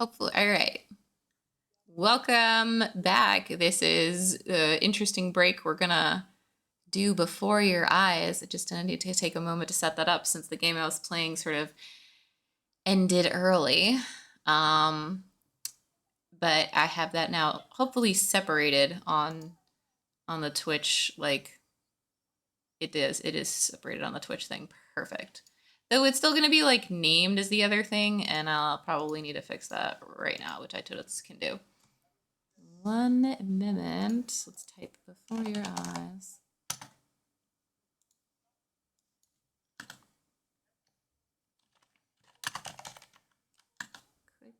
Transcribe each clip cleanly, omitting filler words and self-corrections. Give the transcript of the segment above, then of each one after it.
Hopefully. All right. Welcome back. This is an interesting break we're going to do before your eyes. I just need to take a moment to set that up since the game I was playing sort of ended early. Um, but I have that now hopefully separated on the Twitch, like it is separated on the Twitch thing. Perfect. Though it's still going to be like named as the other thing, and I'll probably need to fix that right now, which I just can do. 1 minute. Let's type before your eyes. Quick.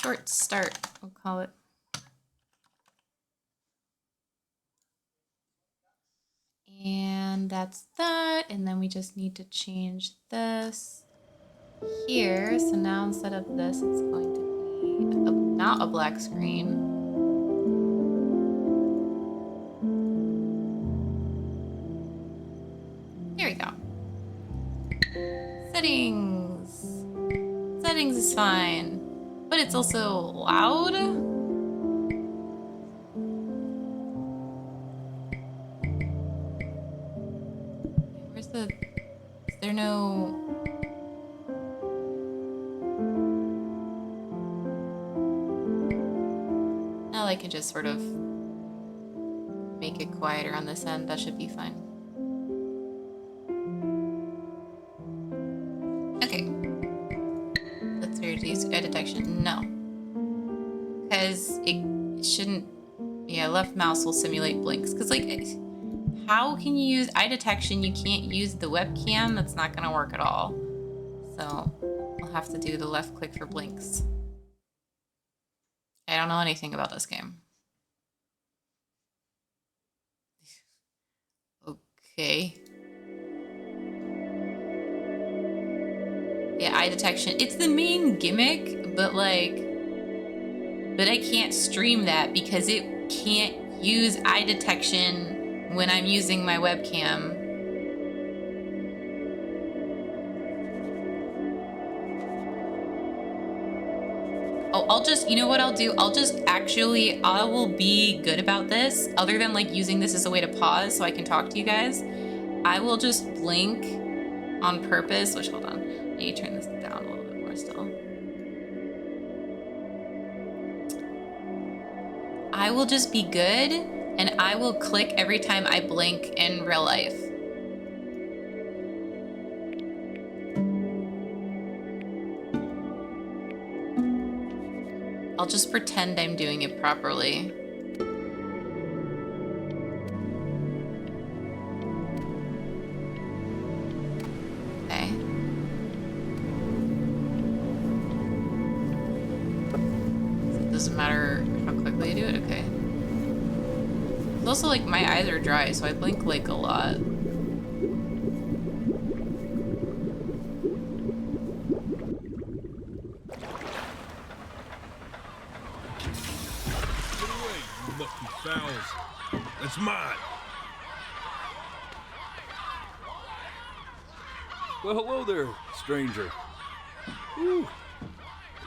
Short start, we'll call it. And that's that. And then we just need to change this here. So now instead of this, it's going to be not a black screen. There we go. Settings. Settings is fine, but it's also loud. Where's the... Is there no... Now I can just sort of make it quieter on this end. That should be fine. Okay. Let's use eye detection. No. Because it shouldn't... Yeah, left mouse will simulate blinks. Because, like, how can you use eye detection? You can't use the webcam. That's not going to work at all. So I'll have to do the left click for blinks. I don't know anything about this game. Okay. Yeah, eye detection. It's the main gimmick, but I can't stream that because it can't use eye detection when I'm using my webcam. Oh, I'll just, you know what I'll do? I will be good about this, other than like using this as a way to pause so I can talk to you guys. I will just blink on purpose, which, hold on, I need to turn this down a little bit more still. I will just be good, and I will click every time I blink in real life. I'll just pretend I'm doing it properly. Okay. So it doesn't matter how quickly I do it? Okay. It's also like my eyes are dry, so I blink like a lot. It's mine. Well, hello there, stranger. Whew.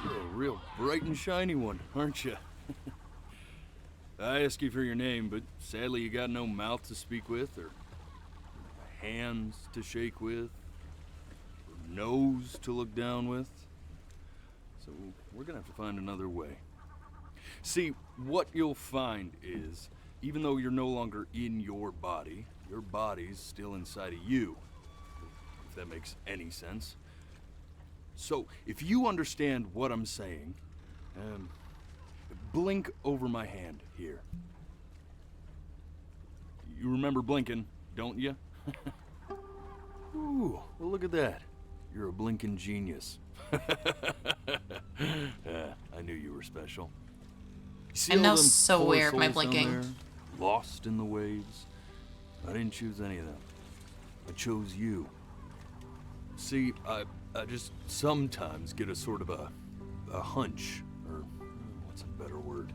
You're a real bright and shiny one, aren't you? I asked you for your name, but sadly you got no mouth to speak with, or hands to shake with, or nose to look down with. So we're gonna have to find another way. See, what you'll find is, even though you're no longer in your body's still inside of you, if that makes any sense. So, if you understand what I'm saying, blink over my hand here. You remember blinking, don't you? Ooh, well look at that. You're a blinking genius. I knew you were special. I'm now so aware of my blinking. Lost in the waves. I didn't choose any of them. I chose you. See, I just sometimes get a sort of a hunch, or what's a better word?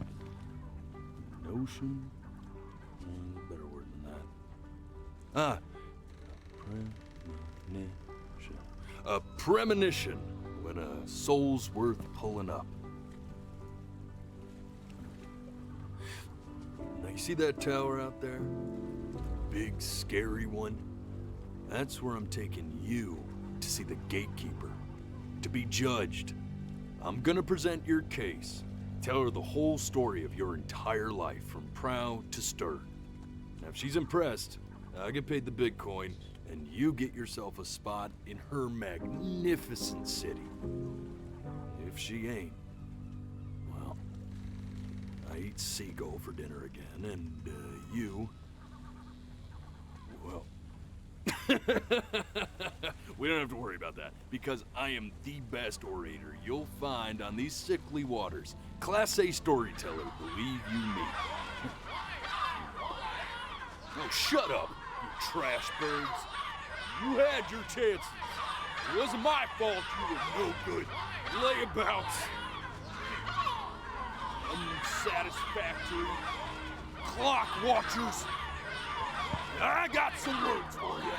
Notion? Better word than that. Premonition. A premonition when a soul's worth pulling up. Now you see that tower out there? Big, scary one? That's where I'm taking you to see the gatekeeper. To be judged. I'm gonna present your case. Tell her the whole story of your entire life, from proud to stern. Now if she's impressed, I get paid the Bitcoin, and you get yourself a spot in her magnificent city. If she ain't, well, I eat seagull for dinner again, and you, well, we don't have to worry about that, because I am the best orator you'll find on these sickly waters. Class A storyteller, believe you me. Oh, shut up, you trash birds. You had your chances. It wasn't my fault you were no good. Layabouts. Unsatisfactory. Clock watchers. I got some words for you.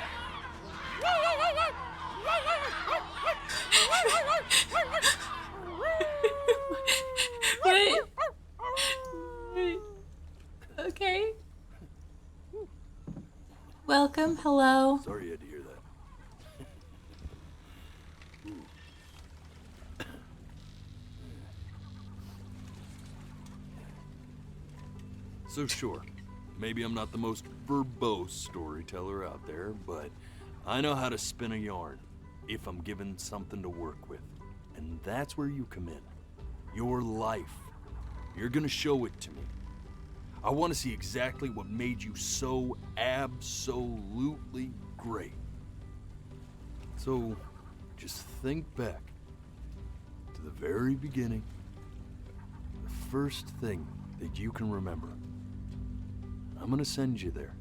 What? Okay. Welcome, hello. Sorry you had to hear that. So sure, maybe I'm not the most verbose storyteller out there, but I know how to spin a yarn if I'm given something to work with. And that's where you come in. Your life. You're gonna show it to me. I want to see exactly what made you so absolutely great. So, just think back to the very beginning, the first thing that you can remember. I'm gonna send you there.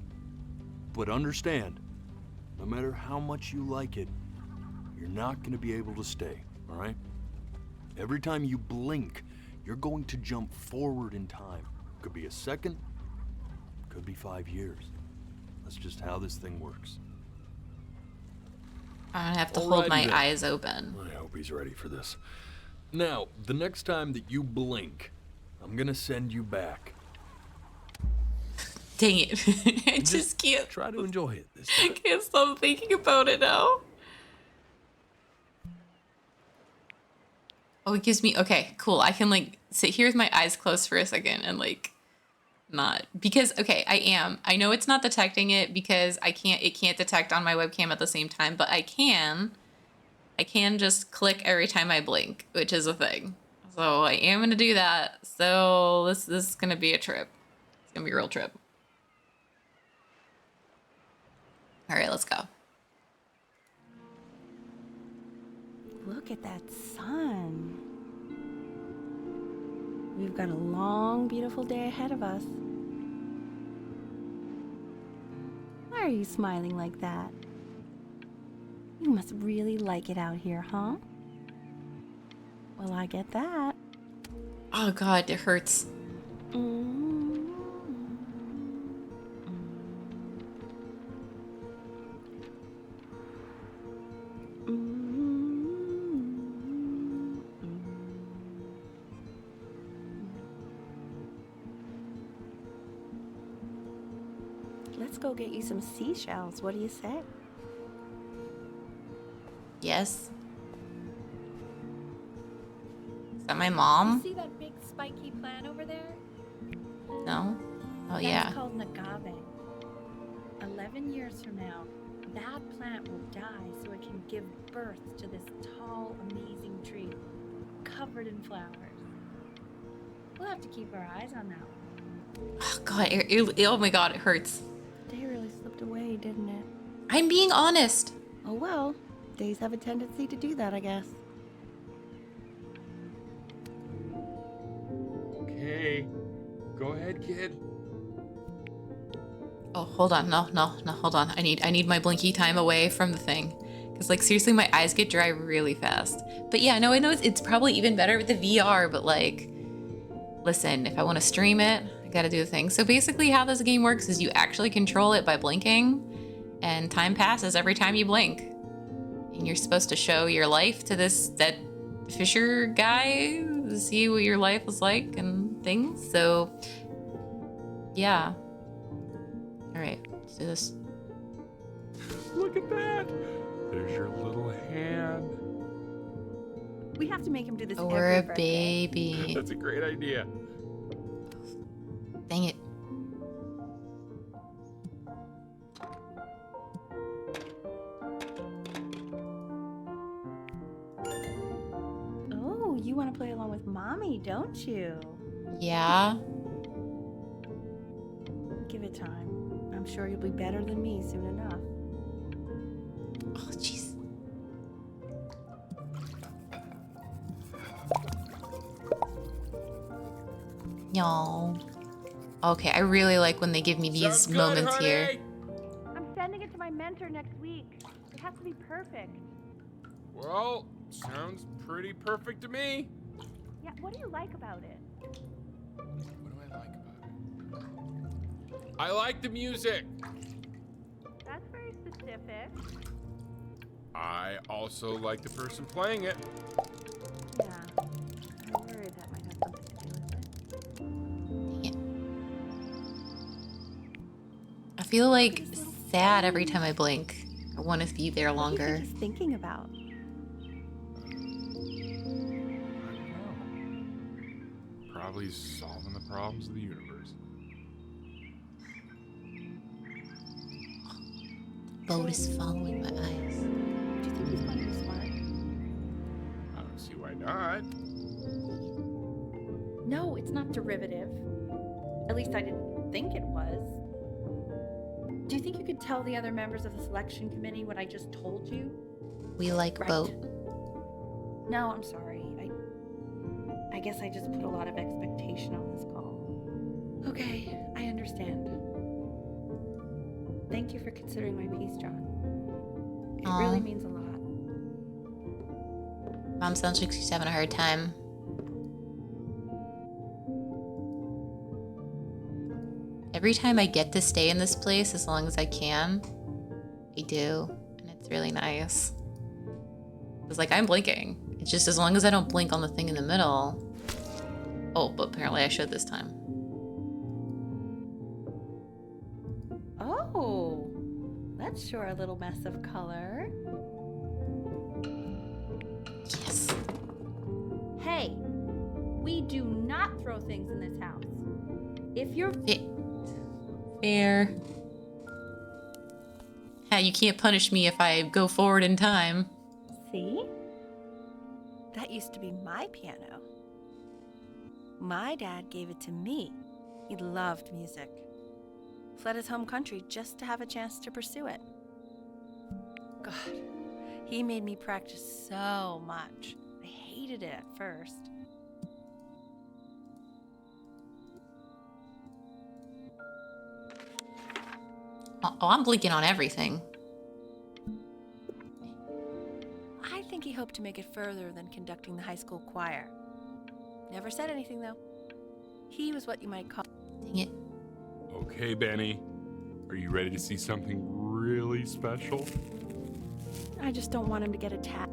But understand, no matter how much you like it, you're not gonna be able to stay, all right? Every time you blink, you're going to jump forward in time. Could be a second, could be 5 years. That's just how this thing works. I'm gonna have to Alrighty hold my then. eyes open. I hope he's ready for this. Now, the next time that you blink, I'm gonna send you back. Dang it. I just can't, Try to enjoy it this I time. can't stop thinking about it now. Oh, it gives me, okay, cool. I can like sit here with my eyes closed for a second and like not, because, okay, I know it's not detecting it because it can't detect on my webcam at the same time, but I can just click every time I blink, which is a thing. So I am going to do that. So this is going to be a trip. It's going to be a real trip. All right, let's go. Look at that sun. We've got a long, beautiful day ahead of us. Why are you smiling like that? You must really like it out here, huh? Well, I get that. Oh God, it hurts. Let's go get you some seashells. What do you say? Yes. Is that my mom? See that big spiky plant over there? No? Oh That's yeah. called agave. 11 years from now, that plant will die so it can give birth to this tall, amazing tree covered in flowers. We'll have to keep our eyes on that one. Oh God, oh my God, it hurts. Day really slipped away, didn't it? I'm being honest. Oh well, days have a tendency to do that, I guess. Okay. Go ahead, kid. Oh, hold on. No, hold on. I need my blinky time away from the thing. Cause like seriously, my eyes get dry really fast. But yeah, no, I know it's probably even better with the VR, but like, listen, if I want to stream it, I gotta do the thing. So basically how this game works is you actually control it by blinking and time passes every time you blink. And you're supposed to show your life to that Fisher guy to see what your life was like and things. So, yeah. All right, let's do this. Look at that. There's your little hand. We have to make him do this Oh, every we're a birthday. baby. That's a great idea. Dang it. Oh, you want to play along with Mommy, don't you? Yeah. Give it time. I'm sure you'll be better than me soon enough. Oh, jeez. No. Okay, I really like when they give me these Sounds good, moments honey. here. I'm sending it to my mentor next week. It has to be perfect. Well, sounds pretty perfect to me. Yeah, what do you like about it? What do I like about it? I like the music. That's very specific. I also like the person playing it. Yeah. I'm worried that might have something to do with it. Dang it. I feel like sad every time I blink. I want to be there What do you longer. think he's thinking about? I don't know. Probably solving the problems of the universe. Boat is following my eyes. Do you think he's going to be smart? I don't see why not. No, it's not derivative. At least I didn't think it was. Do you think you could tell the other members of the selection committee what I just told you? We like Right. boat. No, I'm sorry. I guess I just put a lot of expectation on this call. Okay, I understand. Thank you for considering my piece, John. It Aw. really means a lot. Mom sounds like she's having a hard time. Every time I get to stay in this place as long as I can, I do. And it's really nice. It's like I'm blinking. It's just as long as I don't blink on the thing in the middle. Oh, but apparently I should this time. Oh, that's sure a little mess of color. Yes. Hey, we do not throw things in this house. If you're Fair. Yeah, you can't punish me if I go forward in time. See? That used to be my piano. My dad gave it to me. He loved music. Fled his home country just to have a chance to pursue it. God, he made me practice so much. I hated it at first. Oh, I'm blinking on everything. I think he hoped to make it further than conducting the high school choir. Never said anything, though. He was what you might call... Dang it. Okay, Benny. Are you ready to see something really special? I just don't want him to get attacked.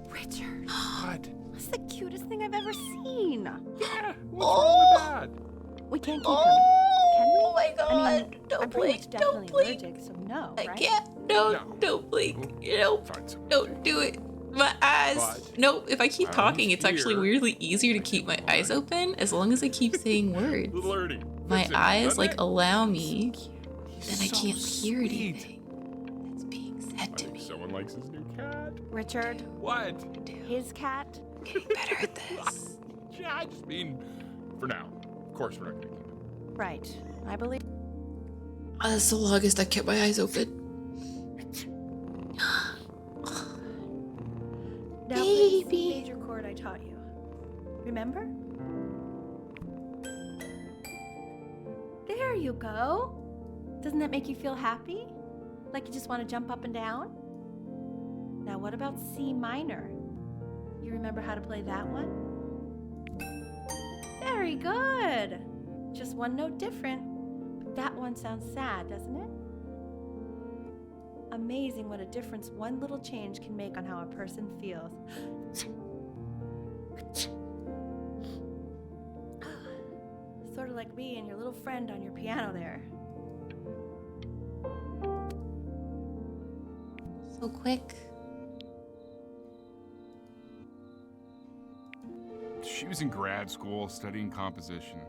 Richard, What? that's the cutest thing I've ever seen. Yeah, what's wrong with that? We can't keep him. Can we? Oh my god. I mean, don't I'm pretty much blink. definitely Don't blink. allergic, so no, I right? can't. No, No. don't blink. We'll You know, find something. don't do it. My eyes. But No, if I keep I'm talking, it's actually here. weirdly easier to keep my eyes open as long as I keep saying words. Little Ernie. My fits it, eyes doesn't like it? allow me, He's then I so can't hear sweet. anything that's being said I to think me. someone likes his new cat. Richard, What? his cat. I'm getting better at this. Yeah, I just mean, for now. Of course, we're not gonna keep him. Right. I believe. That's the longest I kept my eyes open. Now play the Baby. C major chord I taught you. Remember? There you go. Doesn't that make you feel happy? Like you just want to jump up and down? Now what about C minor? You remember how to play that one? Very good. Just one note different. But that one sounds sad, doesn't it? Amazing what a difference one little change can make on how a person feels. Sort of like me and your little friend on your piano there. So quick. She was in grad school studying composition.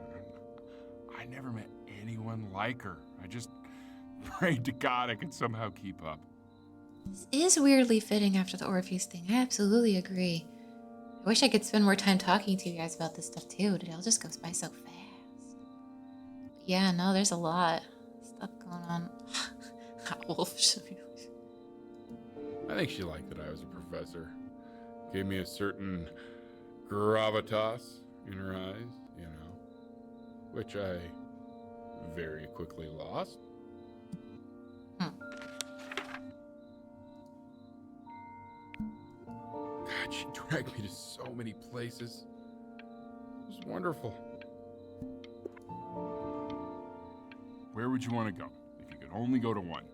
I never met anyone like her. I just prayed to God I could somehow keep up. This is weirdly fitting after the Orpheus thing. I absolutely agree. I wish I could spend more time talking to you guys about this stuff too. It all just goes by so fast. But yeah, no, there's a lot of stuff going on. Wolf. I think she liked that I was a professor. Gave me a certain gravitas in her eyes, you know, which I very quickly lost. God, she dragged me to so many places. It was wonderful. Where would you want to go if you could only go to one?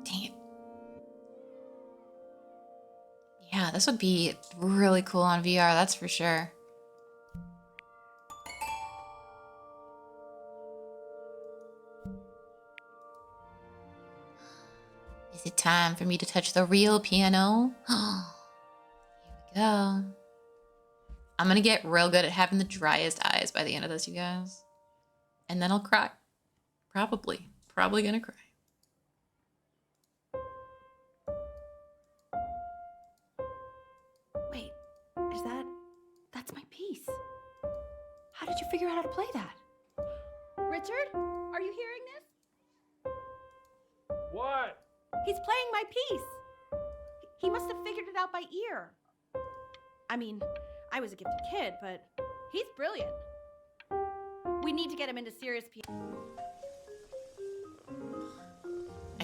Dang it. Yeah, this would be really cool on VR, that's for sure. Is it time for me to touch the real piano? Here we go. I'm gonna get real good at having the driest eyes by the end of this, you guys. And then I'll cry. Probably. Probably gonna cry. Wait, that's my piece. How did you figure out how to play that? Richard, are you hearing this? What? He's playing my piece. He must have figured it out by ear. I mean, I was a gifted kid, but he's brilliant. We need to get him into serious piano.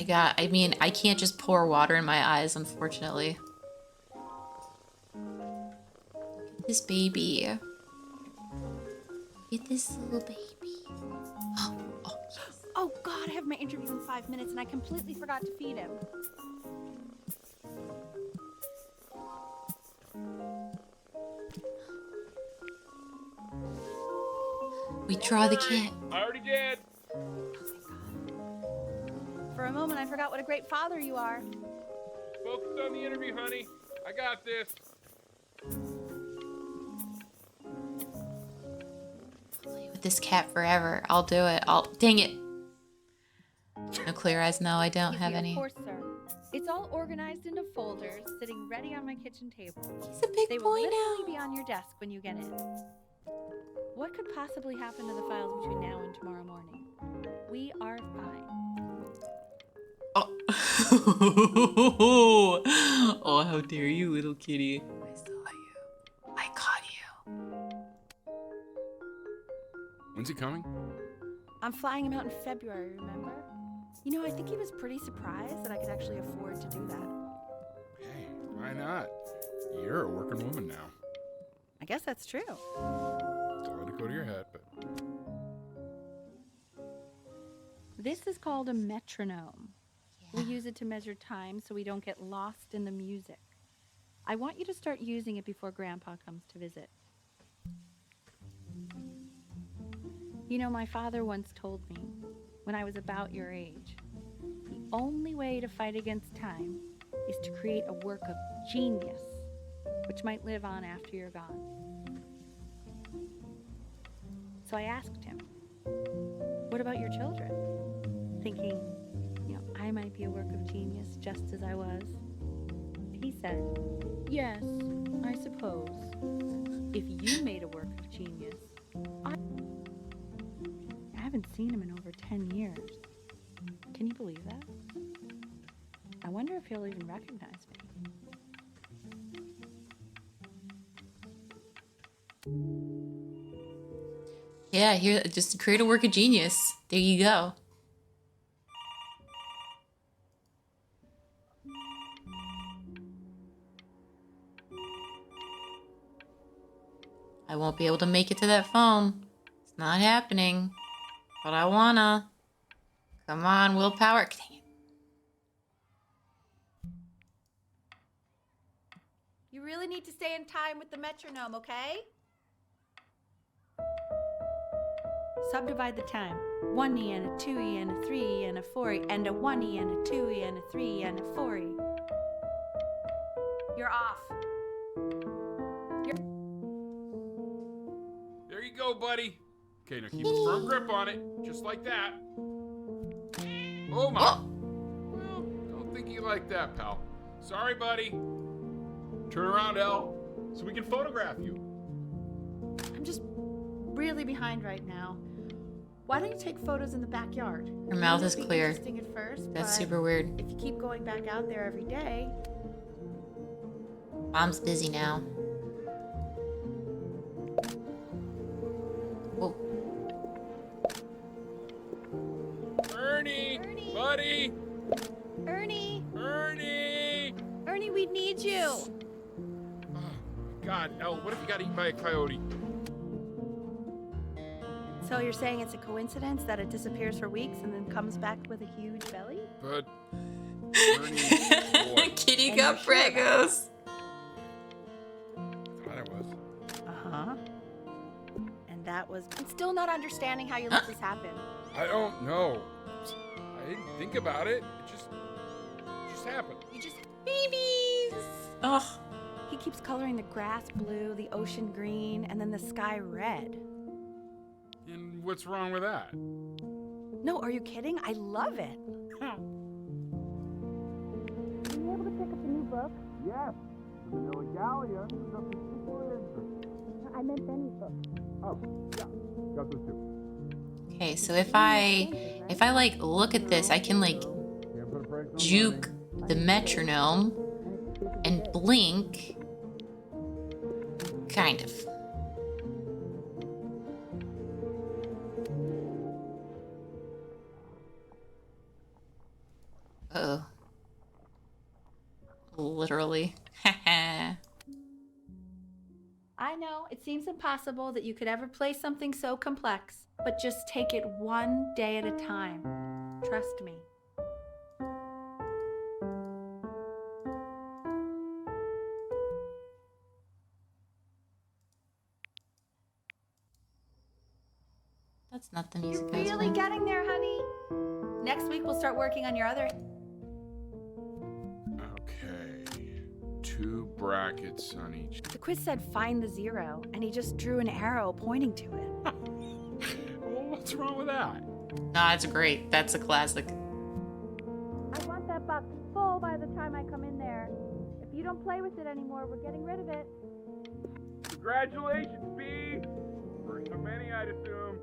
I can't just pour water in my eyes, unfortunately. Look at this baby. Look at this little baby. Oh, yes. Oh God, I have my interview in 5 minutes and I completely forgot to feed him. We draw the cat. I already did. For a moment, I forgot what a great father you are. Focus on the interview, honey. I got this. Play with this cat forever. I'll do it. Dang it. No clear eyes. No, I don't have any. Of course, sir. It's all organized into folders, sitting ready on my kitchen table. He's a big They boy will literally now. be on your desk when you get in. What could possibly happen to the files between now and tomorrow morning? We are fine. Oh. Oh, how dare you, little kitty. I saw you. I caught you. When's he coming? I'm flying him out in February, remember? You know, I think he was pretty surprised that I could actually afford to do that. Hey, why not? You're a working woman now. I guess that's true. Don't let it go to your head, but This is called a metronome. We use it to measure time so we don't get lost in the music. I want you to start using it before Grandpa comes to visit. You know, my father once told me, when I was about your age, the only way to fight against time is to create a work of genius, which might live on after you're gone. So I asked him, what about your children? Thinking, I might be a work of genius just as I was. He said, yes, I suppose. If you made a work of genius, I haven't seen him in over 10 years. Can you believe that? I wonder if he'll even recognize me. Yeah, here, just create a work of genius. There you go. I won't be able to make it to that phone. It's not happening. But I wanna. Come on, willpower. Dang it. You really need to stay in time with the metronome, okay? Subdivide the time. 1E and a 2E and a 3E and a 4E and a 1E and a 2E and a 3E and a 4E. You're off. There you go, buddy. Okay, now keep a firm grip on it, just like that. Oh my. Oh. Well, don't think you like that, pal. Sorry, buddy. Turn around, Elle, so we can photograph you. I'm just really behind right now. Why don't you take photos in the backyard? Her mouth is It'll be clear. Interesting at first, That's but super weird. if you keep going back out there every day, Mom's busy now. Whoa. Ernie, Ernie. buddy, Ernie, Ernie. we need you. Oh, God, Elle, what if you got eaten by a coyote? So you're saying it's a coincidence that it disappears for weeks and then comes back with a huge belly? But Ernie, boy, Kitty And got you're sure about Pregos. thought I was. Uh-huh. And that was... I'm still not understanding how you let this happen. I don't know. I didn't think about it. It just happened. You just... Babies. Ugh. He keeps coloring the grass blue, the ocean green, and then the sky red. And what's wrong with that? No, are you kidding? I love it. Are you able to pick up a new book? Yes. Vanilla Gallia. Something super interesting. I meant Benny's book. Oh, yeah. Got those two. Okay, so if I like look at this, I can like Can't put a price on juke the metronome and blink. Kind of. Uh-oh. Literally. I know, it seems impossible that you could ever play something so complex, but just take it one day at a time. Trust me. That's not the You're music I was really playing. getting there, honey. Next week we'll start working on your other... Okay. 2 brackets on each. The quiz said find the 0, and he just drew an arrow pointing to it. Well, what's wrong with that? Nah, it's great. That's a classic. I want that box full by the time I come in there. If you don't play with it anymore, we're getting rid of it. Congratulations, B. First of many, I'd assume.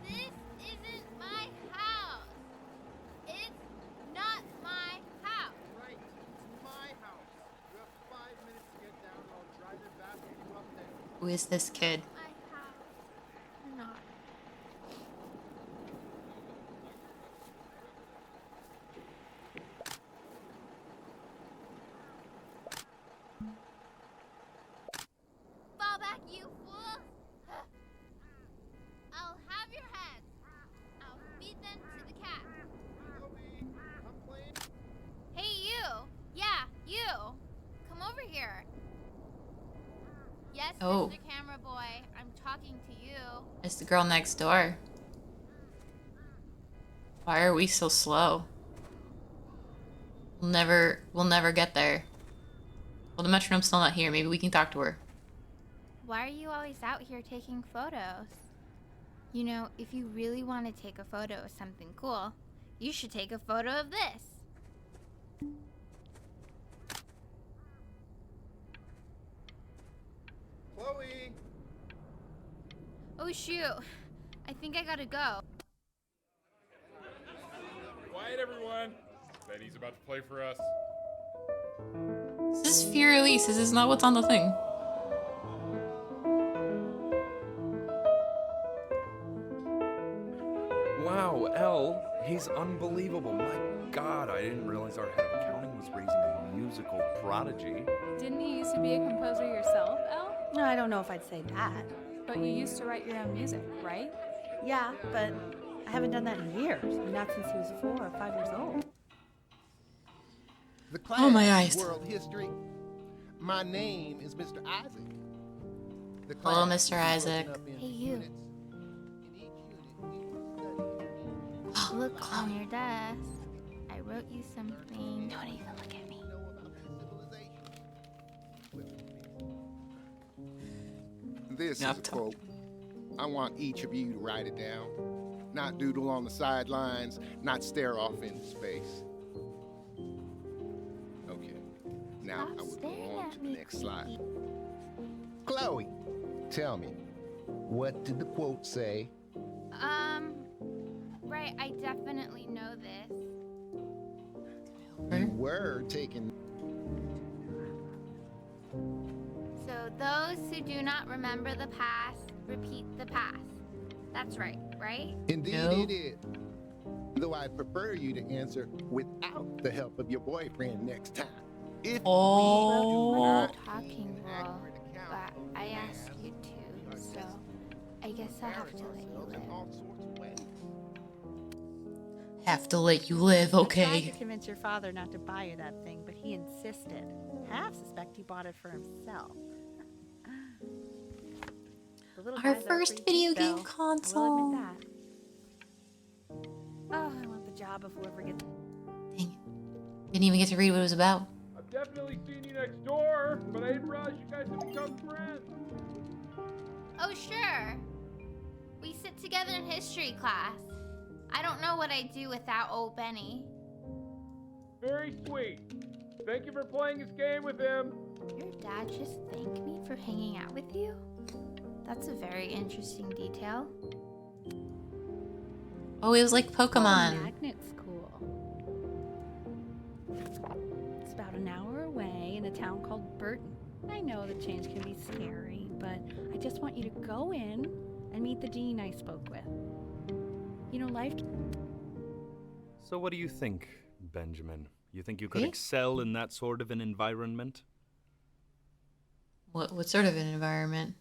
This isn't my house. It's not my house. Right, it's my house. You have 5 minutes to get down, and I'll drive it back and you up there. Who is this kid? My house. Not. Fall back, you fool! I'll have your head. I'll feed them to the cat. Chloe, come play. Hey, you! Yeah, you! Come over here. Yes, Oh. Mr. Camera Boy, I'm talking to you. It's the girl next door. Why are we so slow? We'll never get there. Well, the metronome's still not here. Maybe we can talk to her. Why are you always out here taking photos? You know, if you really want to take a photo of something cool, you should take a photo of this. Chloe! Oh shoot, I think I gotta go. Quiet, everyone. Benny's about to play for us. This is Fear Elise. This is not what's on the thing. Wow, Elle, he's unbelievable. My God, I didn't realize our head of accounting was raising a musical prodigy. Didn't you used to be a composer yourself, Elle? No, I don't know if I'd say that. But you used to write your own music, right? Yeah, but I haven't done that in years. Not since he was 4 or 5 years old. The Oh, my class, eyes. World History. My name is Mr. Isaac. The Hello, class Mr. is Isaac. broken up into Hey, you. units. In each unit, we will study Look on your desk. I wrote you something. Don't even look at me. know about their civilization. This Yep. is a quote. I want each of you to write it down. Not doodle on the sidelines, not stare off into space. Okay. Now Stop I will go staring on at to the me, next slide. creepy. Chloe, tell me, what did the quote say? Right, I definitely know this. You were taking. So those who do not remember the past, repeat the past. That's right, right? Indeed, No. it is. Though I prefer you to answer without the help of your boyfriend next time. If Oh. we do not Talking keep an wall, accurate account but of I the asked past, you we are to, so destined I guess to I'll have to embarrass let you ourselves in live. all sorts of ways. Have to let you live, I tried okay? to convince your father not to buy you that thing, but he insisted. Half suspect he bought it for himself. The little Our guys are first pretty video cute, game though. I will console. admit that. Oh, I want the job before we ever get. Dang it. Didn't even get to read what it was about. I've definitely seen you next door, but I didn't realize you guys have become friends. Oh, sure. We sit together in history class. I don't know what I'd do without old Benny. Very sweet. Thank you for playing this game with him. Your dad just thanked me for hanging out with you? That's a very interesting detail. Oh, it was like Oh, Pokemon. Magnet School. It's about an hour away in a town called Burton. I know the change can be scary, but I just want you to go in and meet the dean I spoke with. You know, life. So, what do you think, Benjamin? You think you could Me? excel in that sort of an environment? What sort of an environment?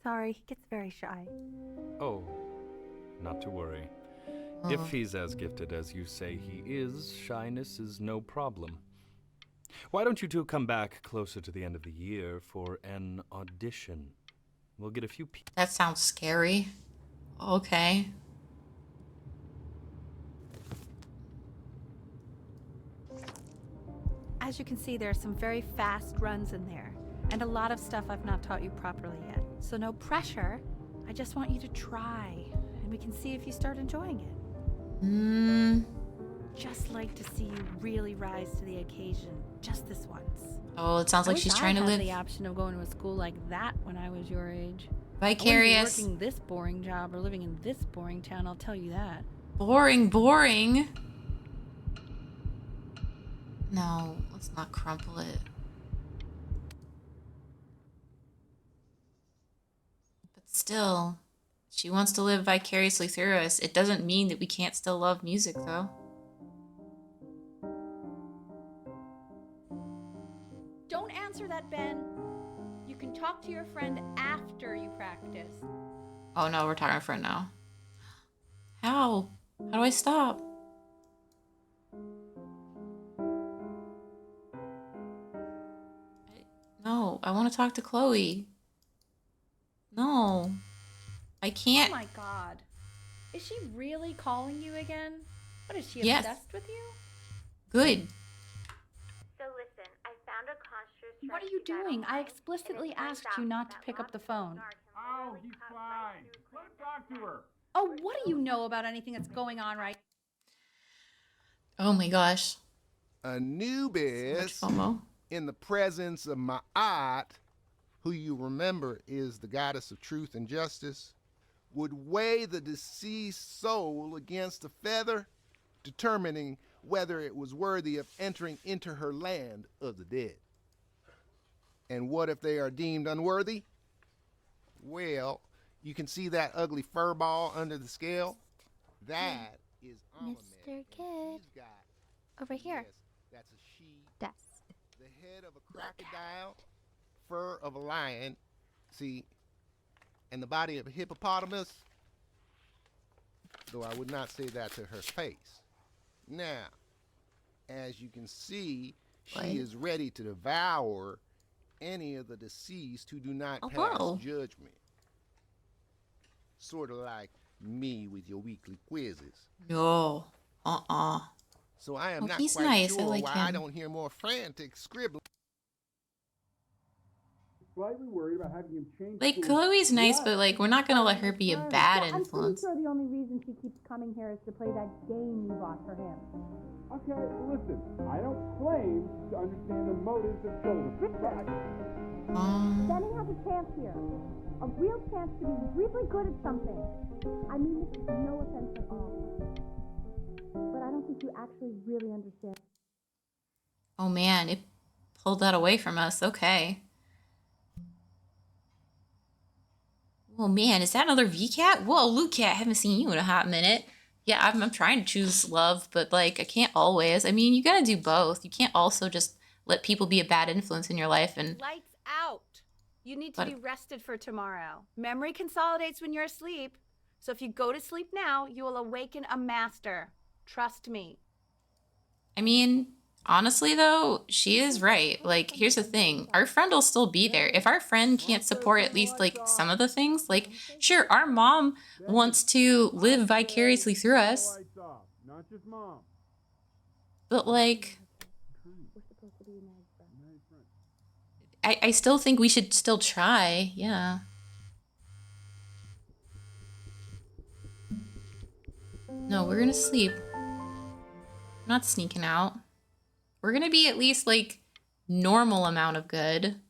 Sorry, he gets very shy. Oh, not to worry. Oh. If he's as gifted as you say he is, shyness is no problem. Why don't you two come back closer to the end of the year for an audition? We'll get a few people. That sounds scary. Okay. As you can see, there are some very fast runs in there, and a lot of stuff I've not taught you properly yet. So no pressure. I just want you to try, and we can see if you start enjoying it. Just like to see you really rise to the occasion, just this once. Oh, it sounds I like wish she's I trying to had live the option of going to a school like that when I was your age. vicarious. I wouldn't be working this boring job or living in this boring town, I'll tell you that. Boring. No, let's not crumple it. But still, she wants to live vicariously through us. It doesn't mean that we can't still love music, though. Don't answer that, Ben. You can talk to your friend after you practice. Oh no, we're talking to a friend now. How? How do I stop? No, I want to talk to Chloe. No. I can't. Oh my god. Is she really calling you again? What is she, Yes. obsessed with you? Good. So listen, I found a construct. What are you doing? I explicitly asked you not to pick up the phone. Oh, he's fine. Let him talk to her. Oh, what do you know about anything that's going on right Oh my gosh. Much Anubis, FOMO. in the presence of Ma'at, who you remember is the goddess of truth and justice, would weigh the deceased soul against a feather, determining whether it was worthy of entering into her land of the dead. And what if they are deemed unworthy? Well, you can see that ugly fur ball under the scale? That is Amamet. Mr. and Kid. she's got, Over here. yes, that's a she. Desk. The head of a crocodile, fur of a lion. See, and the body of a hippopotamus, though I would not say that to her face. Now, as you can see, What? she is ready to devour any of the deceased who do not Oh, pass whoa. judgment. Sort of like me with your weekly quizzes. No. So I am Oh, not he's quite nice. I sure like why I him. don't hear more frantic scribbling. Slightly worried about having him change. Like, Chloe's nice, but like, we're not gonna let her be a bad I'm pretty influence. sure the only reason she keeps coming here is to play that game you bought for him. Okay, listen. I don't claim to understand the motives of children. Benny has a chance here. A real chance to be really good at something. I mean this is no offense at all. But I don't think you actually really understand. Oh man, it pulled that away from us. Okay. Oh man, is that another VCat? Whoa, Luke-Cat, haven't seen you in a hot minute. Yeah, I'm trying to choose love, but like I can't always. I mean, you gotta do both. You can't also just let people be a bad influence in your life and Lights out. You need to But- be rested for tomorrow. Memory consolidates when you're asleep. So if you go to sleep now, you will awaken a master. Trust me. I mean, honestly though, she is right. Like, here's the thing. Our friend will still be there. If our friend can't support at least like some of the things, like sure, our mom wants to live vicariously through us, Lights off, not just mom. but like We're supposed to be nice, but I still think we should still try. Yeah. No, we're gonna sleep. I'm not sneaking out. We're gonna be at least like normal amount of good.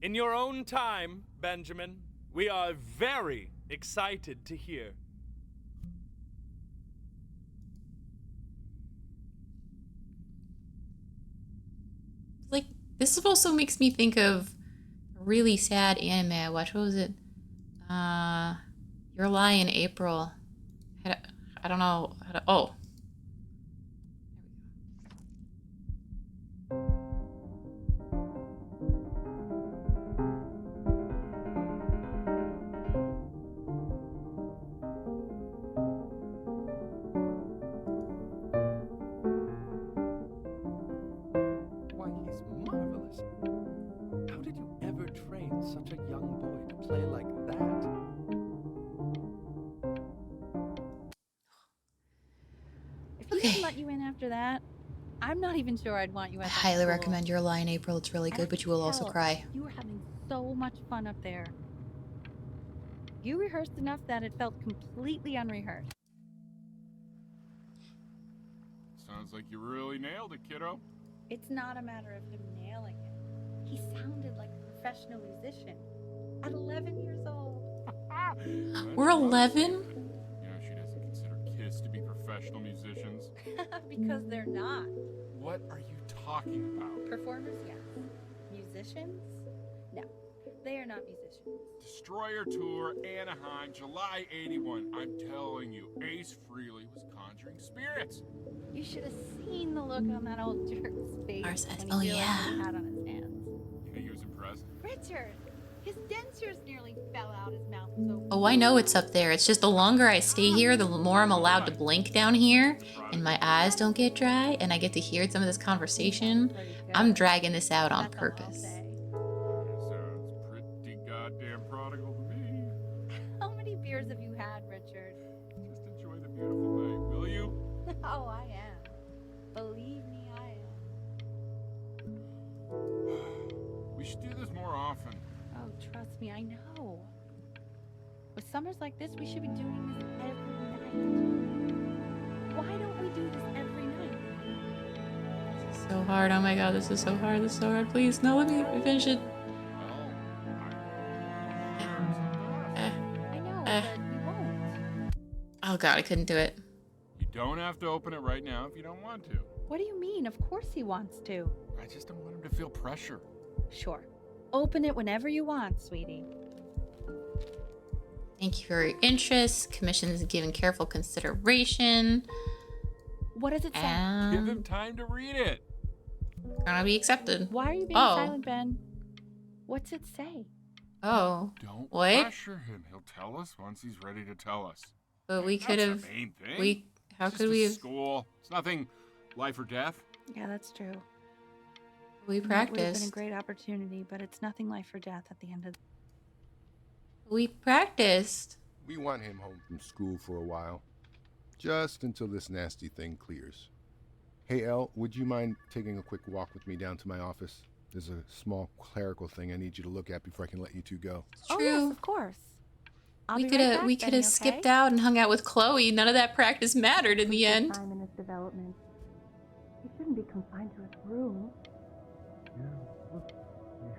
In your own time, Benjamin, we are very excited to hear. Like, this also makes me think of a really sad anime I watched. What was it? Your Lie in April. I don't know how to, oh. Why, he's marvelous. How did you ever train such a young boy to play like that? if he Okay. didn't let you in after that, I'm not even sure I'd want you I at the highly school. recommend Your Lie in April. It's really I good, but you will also tell cry. You were having so much fun up there. You rehearsed enough that it felt completely unrehearsed. Sounds like you really nailed it, kiddo. It's not a matter of him nailing it. He sounded like a professional musician at 11 years old. We're 11? You know, she doesn't consider kids to be professional musicians. Because they're not. What are you talking about? Performers, yes. Musicians? No, they are not musicians. Destroyer Tour, Anaheim, July 81. I'm telling you, Ace Frehley was conjuring spirits. You should have seen the look on that old jerk's face Mars said, when "Oh, he realized yeah." he had on his hands. You think he was impressed? Richard, his dentures nearly fell out his mouth. So Oh, I know it's up there. It's just the longer I stay here, the more I'm allowed to blink down here, and my eyes don't get dry, and I get to hear some of this conversation. I'm dragging this out on That's all I'll purpose. say. Sounds pretty goddamn prodigal to me. How many beers have you had, Richard? Just enjoy the beautiful night, will you? Oh, I am. Believe me, I am. We should do this more often. Oh, trust me, I know. With summers like this, we should be doing this every night. Why don't we do this every night? This is so hard. Oh my god, this is so hard. This is so hard. Please, no, let me finish it. Well, Eh. I know, Eh. but we won't. Oh god, I couldn't do it. you don't have to open it right now if you don't want to. What do you mean? Of course he wants to. I just don't want him to feel pressure. Sure. Open it whenever you want, sweetie. Thank you for your interest. Commission is given careful consideration. What does it say? Give him And time to read it. gonna be accepted. Why are you being Oh. silent, Ben? What's it say? Oh, Don't what? pressure him. He'll tell us once he's ready to tell us. But we could That's have. the main thing. How It's could just we a have? school. It's nothing life or death. Yeah, that's true. We It would have been a practiced. great opportunity, but it's nothing life or death at the end of the We practiced. We want him home from school for a while. Just until this nasty thing clears. Hey, Elle, would you mind taking a quick walk with me down to my office? There's a small clerical thing I need you to look at before I can let you two go. It's Oh, true. yes, of course. I'll we be could right have. back, We could Benny, have skipped okay? out and hung out with Chloe. None of that practice mattered in the end. Time in his development. He shouldn't be confined to his room. Yeah, look,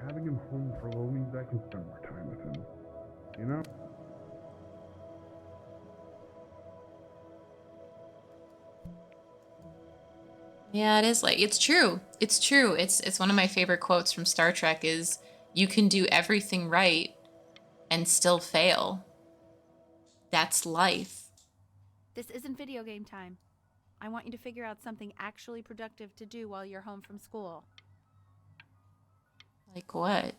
having him home for a little means I can spend more time with him. You know? Yeah, it is like it's true. It's true. It's one of my favorite quotes from Star Trek is you can do everything right and still fail. That's life. This isn't video game time. I want you to figure out something actually productive to do while you're home from school. Like what?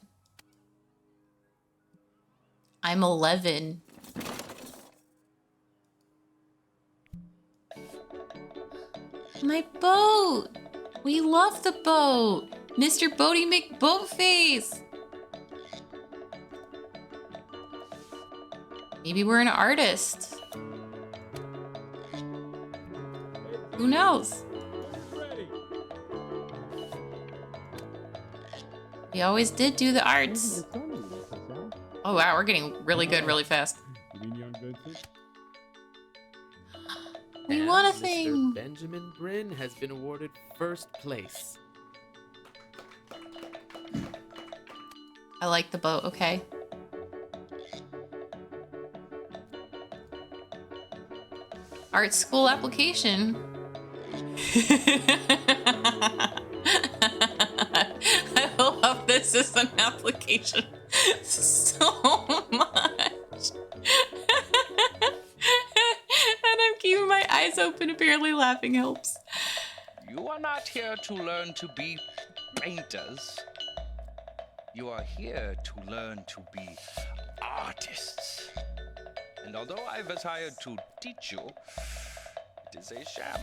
I'm 11. My boat! We love the boat! Mr. Boaty McBoatface! Maybe we're an artist. Who knows? We always did do the arts. Oh wow, we're getting really good really fast. You mean young Vincent? We And won a Mr. thing. Benjamin Bryn has been awarded first place. I like the boat, okay. Art school application. I love this as an application so much. And I'm keeping my eyes open. Apparently laughing helps. You are not here to learn to be painters. You are here to learn to be artists. And although I was hired to teach you, it is a sham.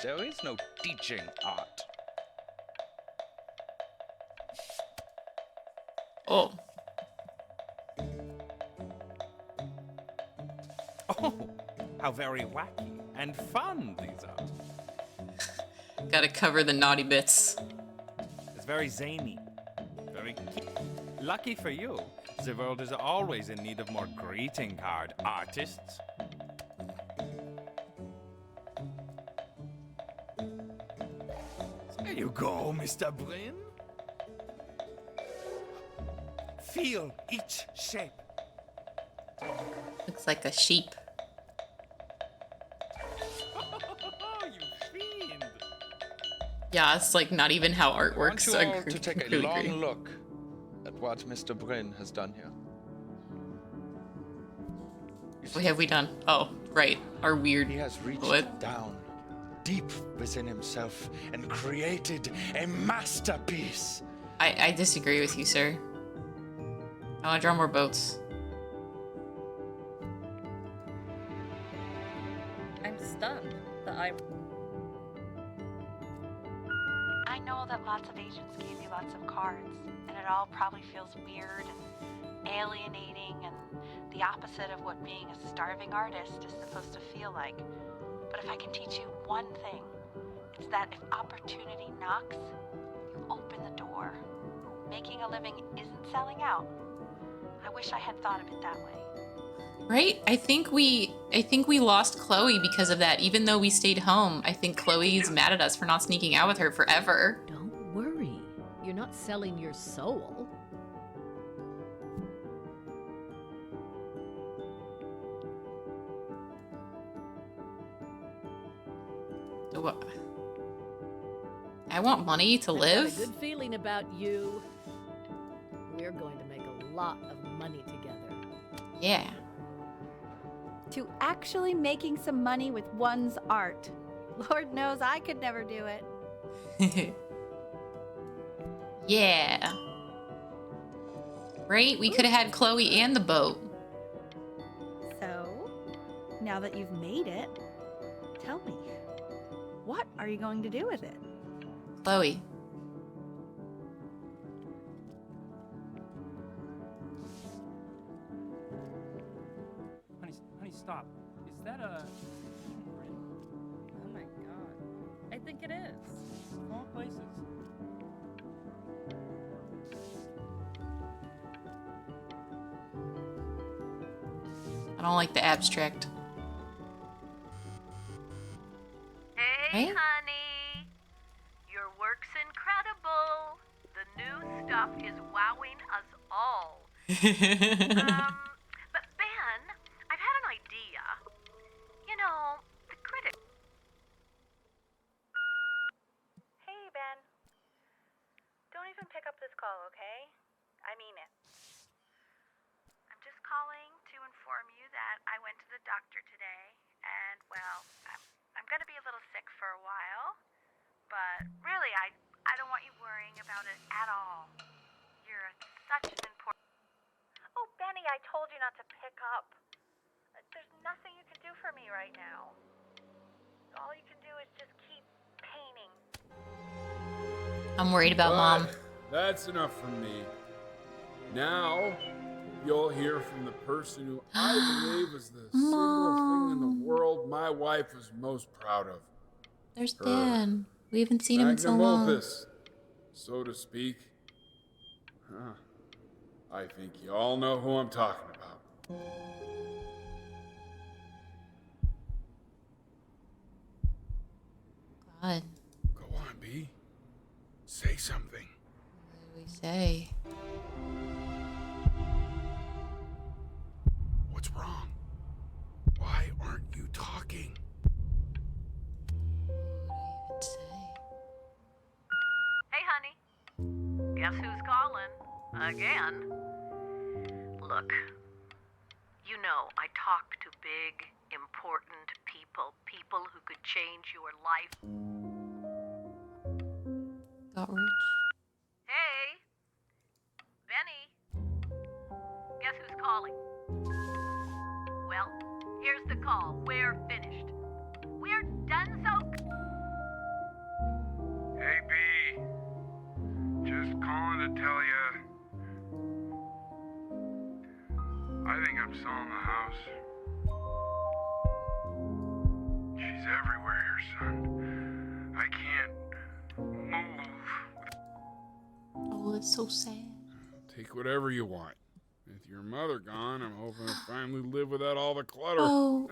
There is no teaching art. Oh. Oh, how very wacky and fun these are. Gotta cover the naughty bits. It's very zany. Very lucky for you, the world is always in need of more greeting card artists. There you go, Mr. Bryn. Feel each shape. Looks like a sheep. You fiend. Yeah, it's like not even how art I want works. you I all to take a completely long agree. look at what Mr. Bryn has done here. What have we done? Oh, right. Our weird. He has reached What? down deep within himself and created a masterpiece. I disagree with you, sir. I want to draw more boats. I'm stunned that I know that lots of agents gave you lots of cards, and it all probably feels weird and alienating and the opposite of what being a starving artist is supposed to feel like. But if I can teach you one thing, it's that if opportunity knocks, you open the door. Making a living isn't selling out. I wish I had thought of it that way. Right? I think we lost Chloe because of that. Even though we stayed home, I think Chloe's mad at us for not sneaking out with her forever. Don't worry. You're not selling your soul. What? I want money to I've live. got a good feeling about you. We're going to make a lot of money together. Yeah. To actually making some money with one's art. Lord knows I could never do it. Yeah. Right? We could have had Chloe and the boat. So, now that you've made it, tell me, what are you going to do with it? Chloe. Honey, stop. Is that a... Oh my god. I think it is. Small places. I don't like the abstract. Hey, Right? honey. Your work's incredible. The new stuff is wowing us all. But Ben, I've had an idea. You know, the critic. Hey, Ben. Don't even pick up this call, okay? I mean it. I'm just calling to inform you that I went to the doctor today, and well, I'm gonna be a little sick for a while, but really, I don't want you worrying about it at all. You're such an important... Oh, Benny, I told you not to pick up. There's nothing you can do for me right now. All you can do is just keep painting. I'm worried about Mom. That's enough from me. Now, you'll hear from the person who I believe is the single thing in the world my wife was most proud of. There's Her Ben. We haven't seen him in so magnum long. opus, so to speak. Huh. I think you all know who I'm talking about. God. Go on, B. Say something. What do we say? What's wrong? Why aren't you talking? What do we even say? Hey, honey. Guess who's calling? Again. Look, you know I talk to big, important people who could change your life. Got rich. Hey, Benny. Guess who's calling? Well, here's the call. We're finished. We're done, so. Hey, B. Just calling to tell you. I think I'm selling the house. She's everywhere here, son. I can't move. Oh, it's so sad. Take whatever you want. With your mother gone, I'm hoping to finally live without all the clutter. Oh.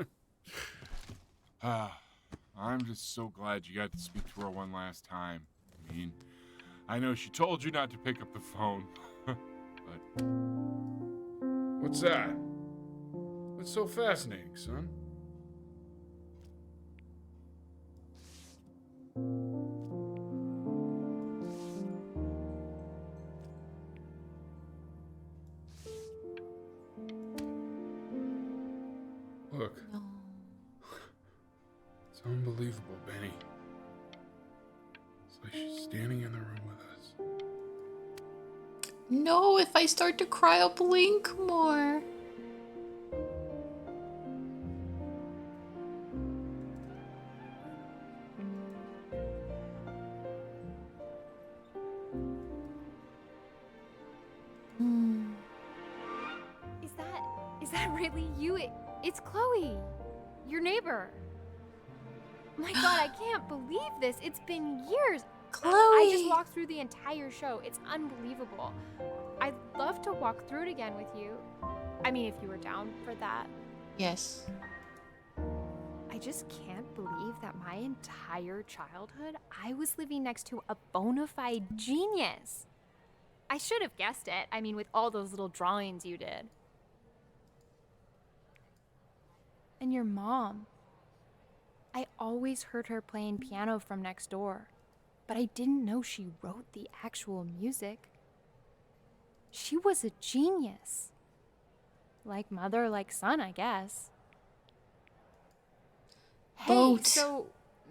I'm just so glad you got to speak to her one last time. I mean, I know she told you not to pick up the phone, but... What's that? What's so fascinating, son? Look. No. It's unbelievable, Benny. It's like she's standing in the room with us. No, if I start to cry, I'll blink more. Is that really you? It's Chloe, your neighbor. My God, I can't believe this. It's been years. Chloe! I just walked through the entire show. It's unbelievable. I'd love to walk through it again with you. I mean, if you were down for that. Yes. I just can't believe that my entire childhood, I was living next to a bona fide genius. I should have guessed it. I mean, with all those little drawings you did. And your mom. I always heard her playing piano from next door, but I didn't know she wrote the actual music. She was a genius. Like mother, like son, I guess. Boat. Hey, so,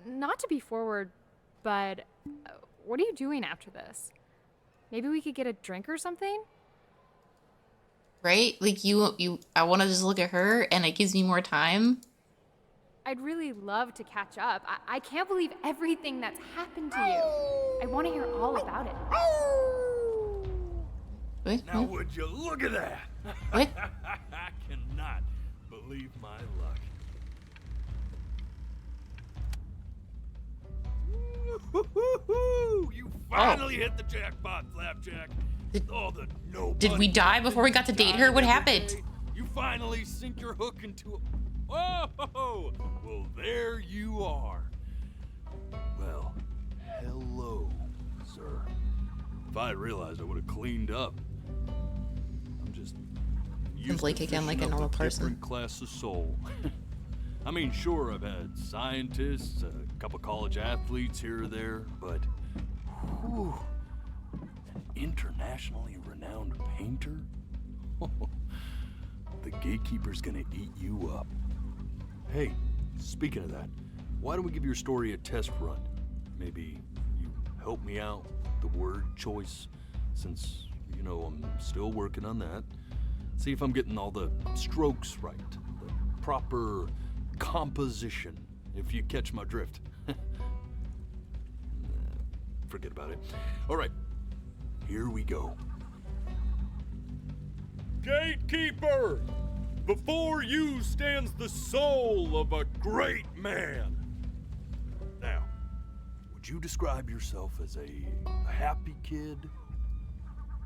not to be forward, but what are you doing after this? Maybe we could get a drink or something? right? Like I want to just look at her and it gives me more time. I'd really love to catch up. I can't believe everything that's happened to you. I want to hear all about it. What? Now would you look at that? What? I cannot believe my luck. Woo-hoo-hoo-hoo! You finally hit the jackpot, Flapjack. Did we die before we got to date her? What happened? You finally sink your hook into a... Oh! Well, there you are. Well, hello, sir. If I had realized, I would have cleaned up. I'm just... used Blake to again like a fishing up normal person. Different class of soul. I mean, sure, I've had scientists, a couple college athletes here or there, but... Whew, an internationally renowned painter? The gatekeeper's gonna eat you up. Hey, speaking of that, why don't we give your story a test run? Maybe you help me out with the word choice, since, you know, I'm still working on that. See if I'm getting all the strokes right, the proper composition, if you catch my drift. Forget about it. All right, here we go. Gatekeeper! Before you stands the soul of a great man. Now, would you describe yourself as a happy kid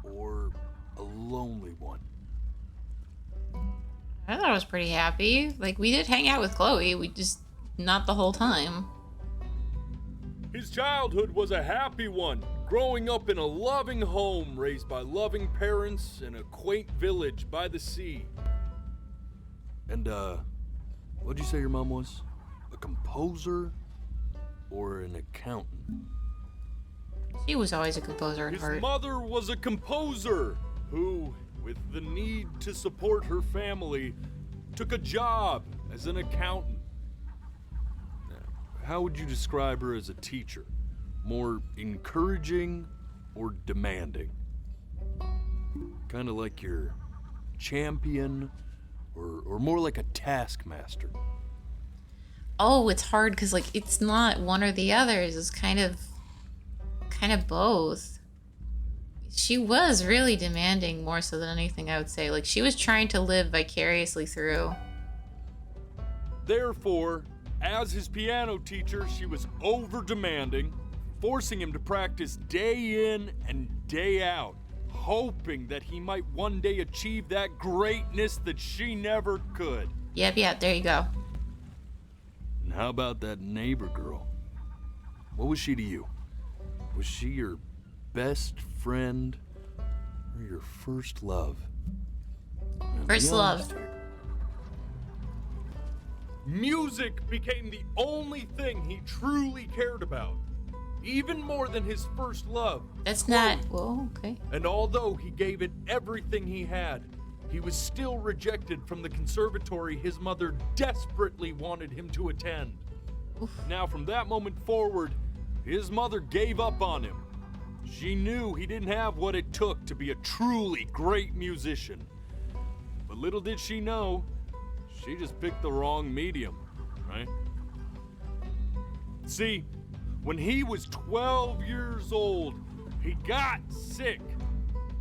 or a lonely one? I thought I was pretty happy. Like, we did hang out with Chloe, we just not the whole time. His childhood was a happy one, growing up in a loving home raised by loving parents in a quaint village by the sea. And, what'd you say your mom was? A composer or an accountant? She was always a composer at heart. His mother was a composer who, with the need to support her family, took a job as an accountant. How would you describe her as a teacher? More encouraging or demanding? Kind of like your champion or more like a taskmaster? Oh, it's hard because, like, it's not one or the other. It's kind of both. She was really demanding more so than anything, I would say. Like, she was trying to live vicariously through. Therefore, as his piano teacher, she was over-demanding, forcing him to practice day in and day out, hoping that he might one day achieve that greatness that she never could. Yep, there you go. And how about that neighbor girl? What was she to you? Was she your best friend or your first love? Now, First be love. honest here. Music became the only thing he truly cared about, even more than his first love. That's not... Well, okay. And although he gave it everything he had, he was still rejected from the conservatory his mother desperately wanted him to attend. Oof. Now, from that moment forward, his mother gave up on him. She knew he didn't have what it took to be a truly great musician. But little did she know, she just picked the wrong medium, right? See, when he was 12 years old, he got sick,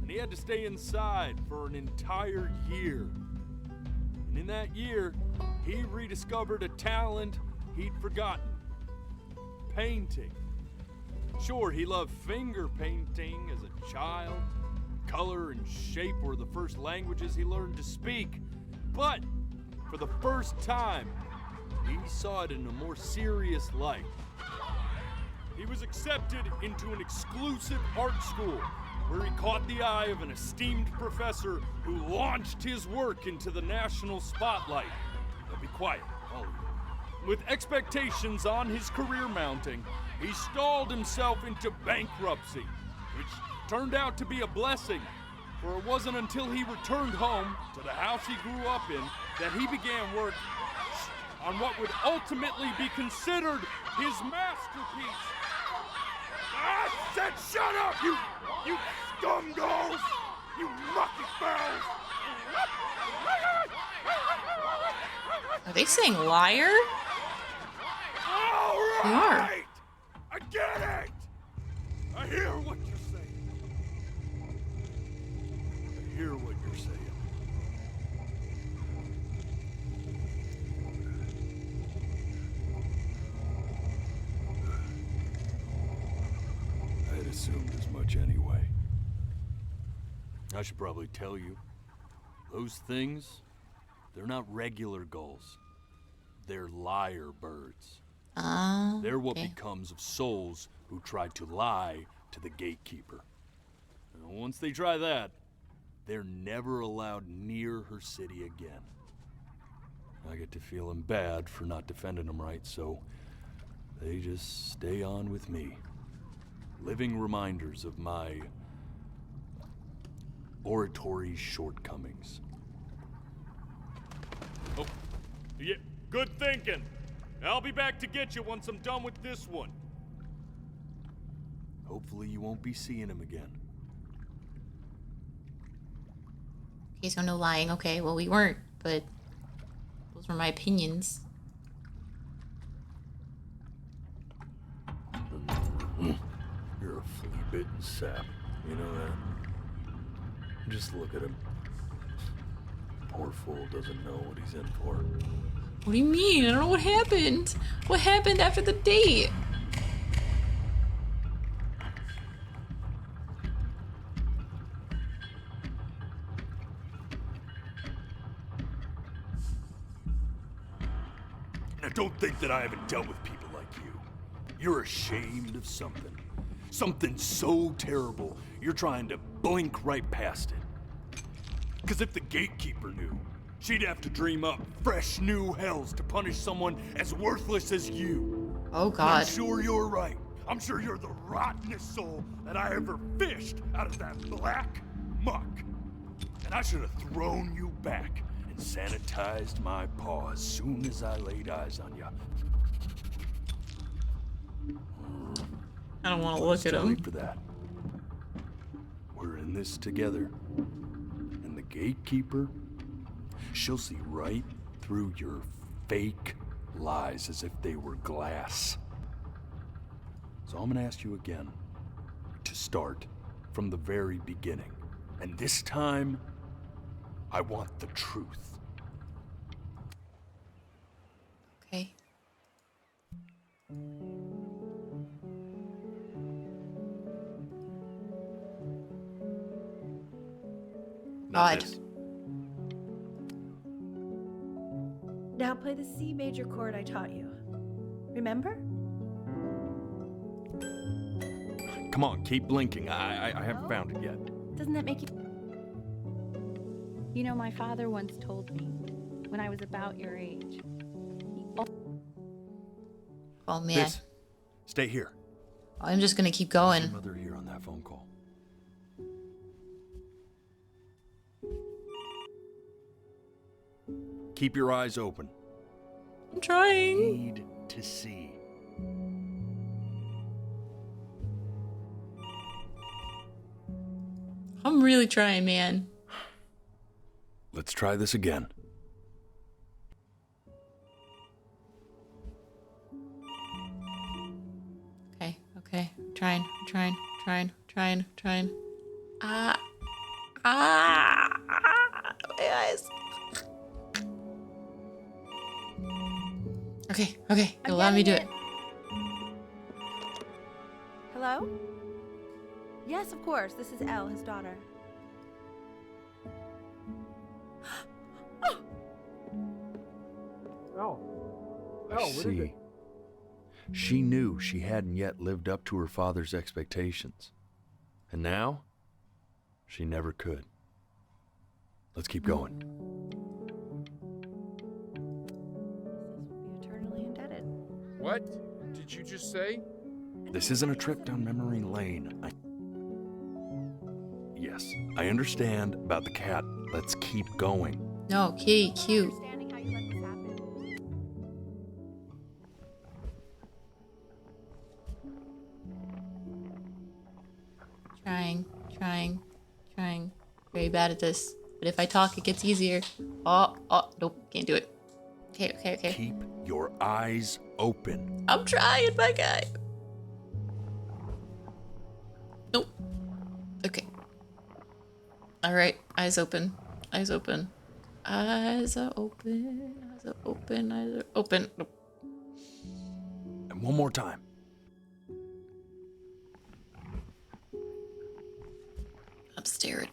and he had to stay inside for an entire year. And in that year, he rediscovered a talent he'd forgotten: painting. Sure, he loved finger painting as a child. Color and shape were the first languages he learned to speak. But for the first time, he saw it in a more serious light. He was accepted into an exclusive art school where he caught the eye of an esteemed professor who launched his work into the national spotlight. Now be quiet, all of you. With expectations on his career mounting, he stalled himself into bankruptcy, which turned out to be a blessing, for it wasn't until he returned home to the house he grew up in that he began work on what would ultimately be considered his masterpiece. I said shut up, you scumballs! You mucky fowls! Are they saying liar? They are. I get it! I hear what you're saying. I hear what you're saying. I had assumed as much anyway. I should probably tell you, those things, they're not regular gulls. They're lyre birds. They're what becomes of souls who try to lie to the gatekeeper. And once they try that, they're never allowed near her city again. I get to feeling bad for not defending them right, so they just stay on with me. Living reminders of my oratory shortcomings. Oh, yeah, good thinking. I'll be back to get you once I'm done with this one. Hopefully you won't be seeing him again. Okay, so no lying. Okay, well, we weren't, but those were my opinions. You're a flea-bitten sap. You know that? Just look at him. Poor fool doesn't know what he's in for. What do you mean? I don't know what happened. What happened after the date? Now don't think that I haven't dealt with people like you. You're ashamed of something. Something so terrible, you're trying to blink right past it. Because if the gatekeeper knew, she'd have to dream up fresh new hells to punish someone as worthless as you. Oh, And God. I'm sure you're right. I'm sure you're the rottenest soul that I ever fished out of that black muck. And I should have thrown you back and sanitized my paw as soon as I laid eyes on you. I don't want to look at Too him. late for that. We're in this together. And the gatekeeper, she'll see right through your fake lies as if they were glass. So I'm gonna ask you again to start from the very beginning. And this time, I want the truth. Okay. God. Now play the C major chord I taught you. Remember? Come on, keep blinking. I haven't found it yet. Doesn't that make you... You know, my father once told me when I was about your age. Oh, man. This, stay here. I'm just gonna keep Is going. your mother here on that phone call? Keep your eyes open. I'm trying. Need to see. I'm really trying, man. Let's try this again. Okay, okay. I'm trying. My eyes. Okay. Allow me to do it. Hello? Yes, of course. This is Elle, his daughter. I see. She knew she hadn't yet lived up to her father's expectations. And now, she never could. Let's keep going. Be eternally indebted. What did you just say? This isn't a trip down memory lane. Yes, I understand about the cat. Let's keep going. No, okay, cute. Understanding how you let this happen. Trying. Very bad at this. But if I talk, it gets easier. Oh, nope, can't do it. Okay. Keep your eyes open. I'm trying, my guy. Nope. Okay. All right. Eyes open. Eyes open. Eyes are open. Eyes are open. Eyes are open. Nope. And one more time. I'm stared.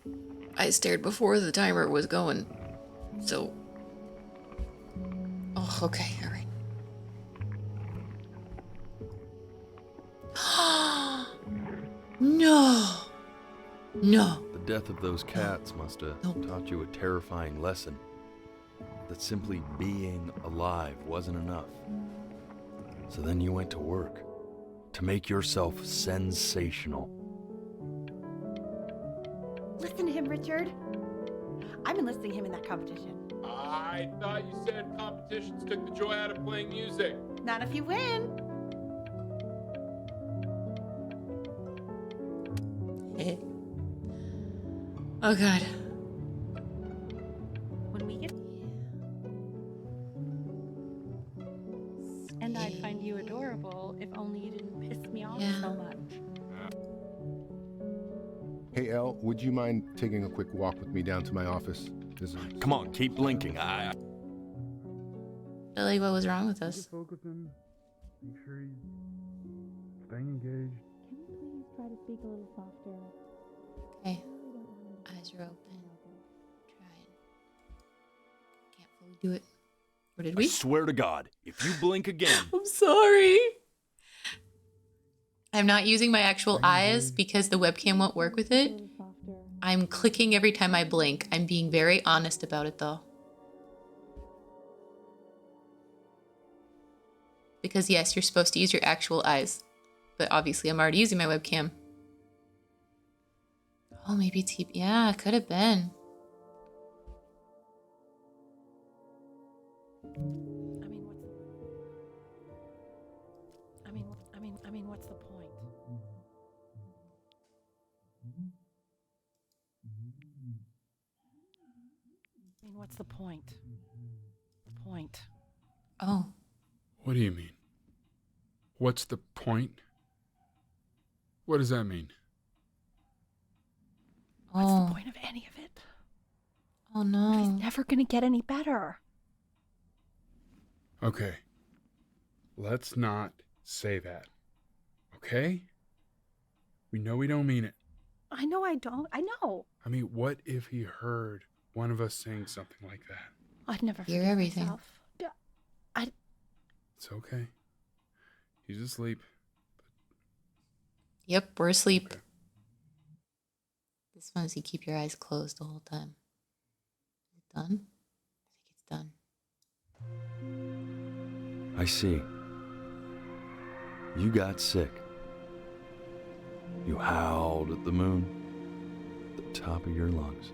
I stared before the timer was going. So. Oh, okay. All right. No. No. The death of those cats must have taught you a terrifying lesson. That simply being alive wasn't enough. So then you went to work to make yourself sensational. Listen to him, Richard. I'm enlisting him in that competition. I thought you said competitions took the joy out of playing music. Not if you win. Oh, God. When we get. And I'd find you adorable if only you didn't piss me off so much. Hey, Elle, would you mind taking a quick walk with me down to my office? Come on, keep blinking. Billy, what was wrong with us? Focus him. Make sure he's staying engaged. Can you please try to speak a little softer? Okay. Eyes are open. Trying. Can't fully do it. Or did we? I swear to God, if you blink again. I'm sorry. I'm not using my actual eyes because the webcam won't work with it. I'm clicking every time I blink. I'm being very honest about it though. Because yes, you're supposed to use your actual eyes. But obviously I'm already using my webcam. Oh, maybe it's... Yeah, it could have been. I mean, what's the point? I mean, what's the point? The point. Oh. What do you mean? What's the point? What does that mean? What's the point of any of it? Oh no. He's never gonna get any better. Okay. Let's not say that. Okay? We know we don't mean it. I know I don't. I know. I mean, what if he heard one of us saying something like that? I'd never hear forgive everything. myself. It's okay. He's asleep. Yep, we're asleep. Okay. This one is you keep your eyes closed the whole time. Is it done? I think it's done. I see. You got sick. You howled at the moon at the top of your lungs.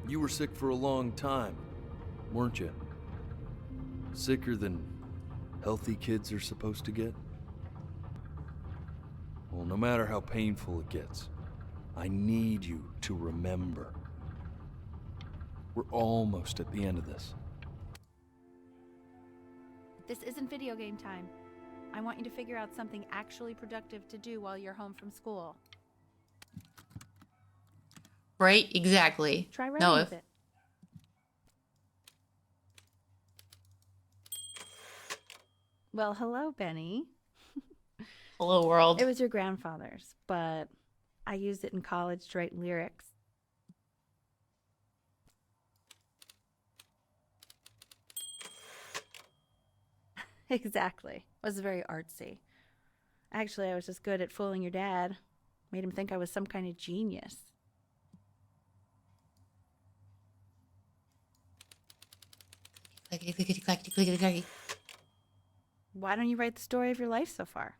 You were sick for a long time, weren't you? Sicker than healthy kids are supposed to get? Well, no matter how painful it gets, I need you to remember. We're almost at the end of this. This isn't video game time. I want you to figure out something actually productive to do while you're home from school. Right? Exactly. Try writing with it. Well, hello, Benny. Hello, world. It was your grandfather's, but I used it in college to write lyrics. Exactly. It was very artsy. Actually, I was just good at fooling your dad. Made him think I was some kind of genius. Clickety, clickety, clackety, clickety, clackety. Why don't you write the story of your life so far?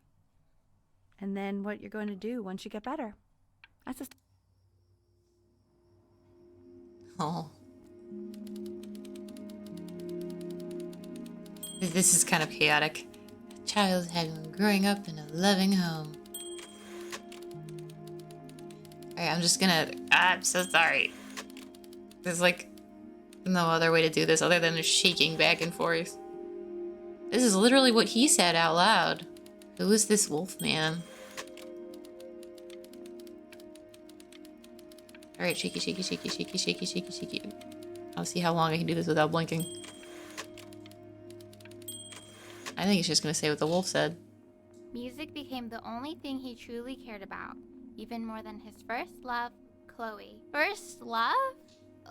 and then what you're going to do once you get better. That's just. Oh. This is kind of chaotic. A child had been growing up in a loving home. Alright, I'm so sorry. There's like no other way to do this other than just shaking back and forth. This is literally what he said out loud. Who is this wolf man? Alright, shaky, shaky, shaky, shaky, shaky, shaky, shaky. I'll see how long I can do this without blinking. I think he's just gonna say what the wolf said. Music became the only thing he truly cared about, even more than his first love, Chloe. First love?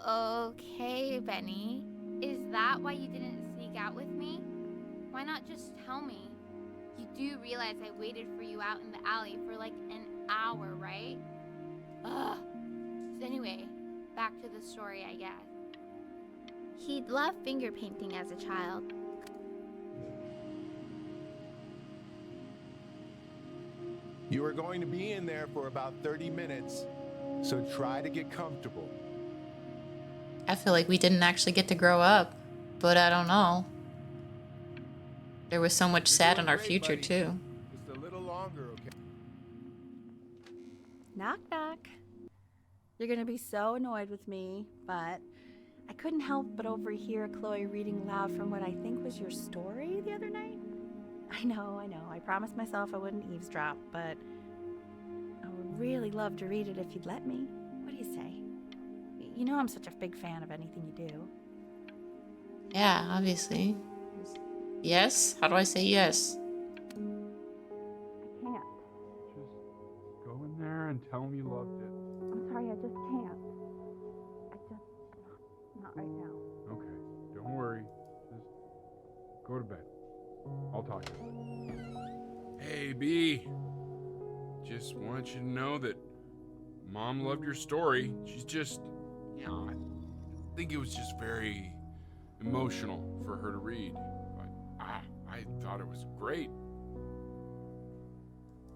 Okay, Benny. Is that why you didn't sneak out with me? Why not just tell me? You do realize I waited for you out in the alley for like an hour, right? Ugh. So anyway, back to the story, I guess. He'd loved finger painting as a child. You are going to be in there for about 30 minutes, so try to get comfortable. I feel like we didn't actually get to grow up, but I don't know. There was so much sad in our future, too. Just a little longer, okay? Knock, knock. You're gonna be so annoyed with me, but I couldn't help but overhear Chloe reading loud from what I think was your story the other night. I know. I promised myself I wouldn't eavesdrop, but I would really love to read it if you'd let me. What do you say? You know I'm such a big fan of anything you do. Yeah, obviously. Yes? How do I say yes? I can't. Just go in there and tell him you loved it. I'm sorry, I just can't. Not right now. Okay, don't worry. Just go to bed. I'll talk to you. Hey, B. Just wanted you to know that Mom loved your story. She's just, I think it was just very emotional for her to read. But I thought it was great.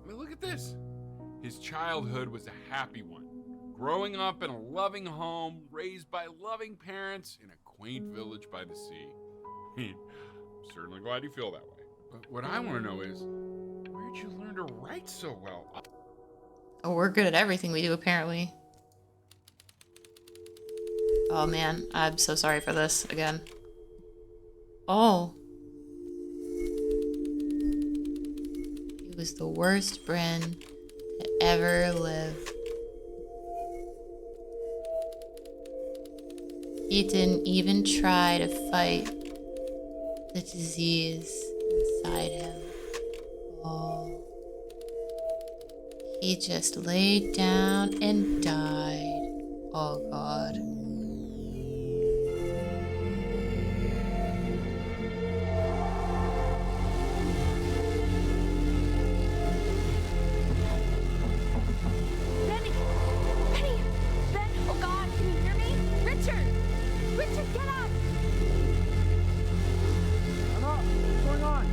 I mean, look at this. His childhood was a happy one. Growing up in a loving home, raised by loving parents in a quaint village by the sea. I'm certainly glad you feel that way. But what I want to know is, where'd you learn to write so well? Oh, we're good at everything we do, apparently. Oh man, I'm so sorry for this again. Oh. He was the worst Bryn to ever live. He didn't even try to fight the disease inside him. Oh. He just laid down and died. Oh God. Benny! Benny! Ben! Oh God, can you hear me? Richard! Richard, get up! I'm up. What's going on?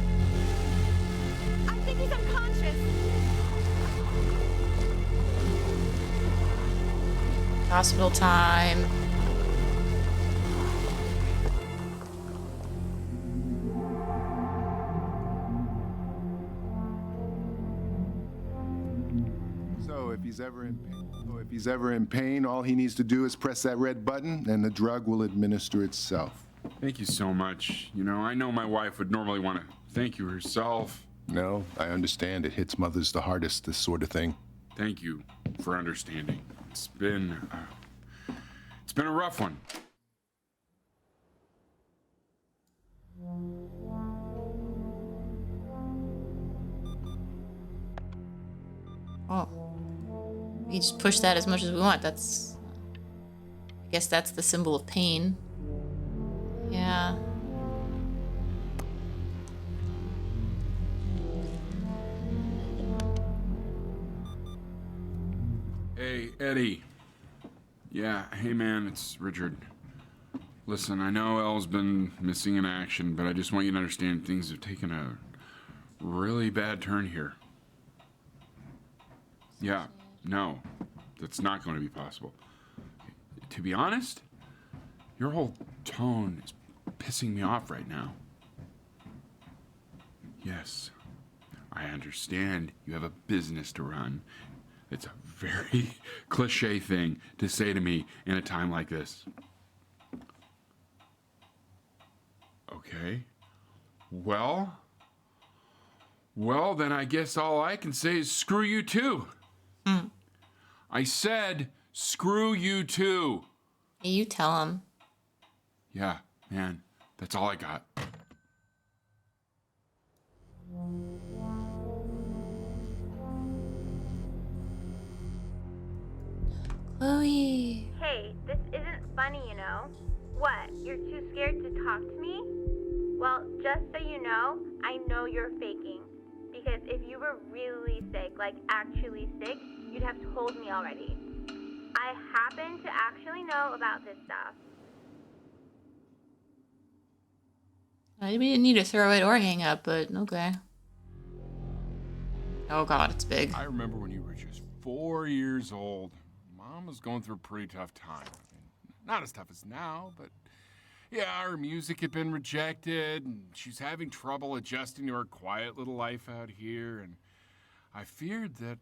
I think he's unconscious. Hospital time. So if he's ever in pain, all he needs to do is press that red button and the drug will administer itself. Thank you so much. You know, I know my wife would normally want to thank you herself. No, I understand. It hits mothers the hardest, this sort of thing. Thank you for understanding. It's been a rough one. Oh. We just push that as much as we want. I guess that's the symbol of pain. Yeah. Hey, Eddie. Yeah, hey man, it's Richard. Listen, I know Elle's been missing in action, but I just want you to understand things have taken a really bad turn here. Yeah, no, that's not going to be possible. To be honest, your whole tone is pissing me off right now. Yes, I understand you have a business to run. It's a very cliche thing to say to me in a time like this. Okay. Well, then I guess all I can say is screw you too. I said screw you too. You tell him. Yeah, man, that's all I got. Chloe. Hey, this isn't funny, you know. What? You're too scared to talk to me? Well, just so you know you're faking. Because if you were really sick, like actually sick, you'd have told me already. I happen to actually know about this stuff. I didn't need to throw it or hang up, but okay. Oh god, it's big. I remember when you were just 4 years old. Mom was going through a pretty tough time. I mean, not as tough as now, but yeah, her music had been rejected, and she's having trouble adjusting to her quiet little life out here, and I feared that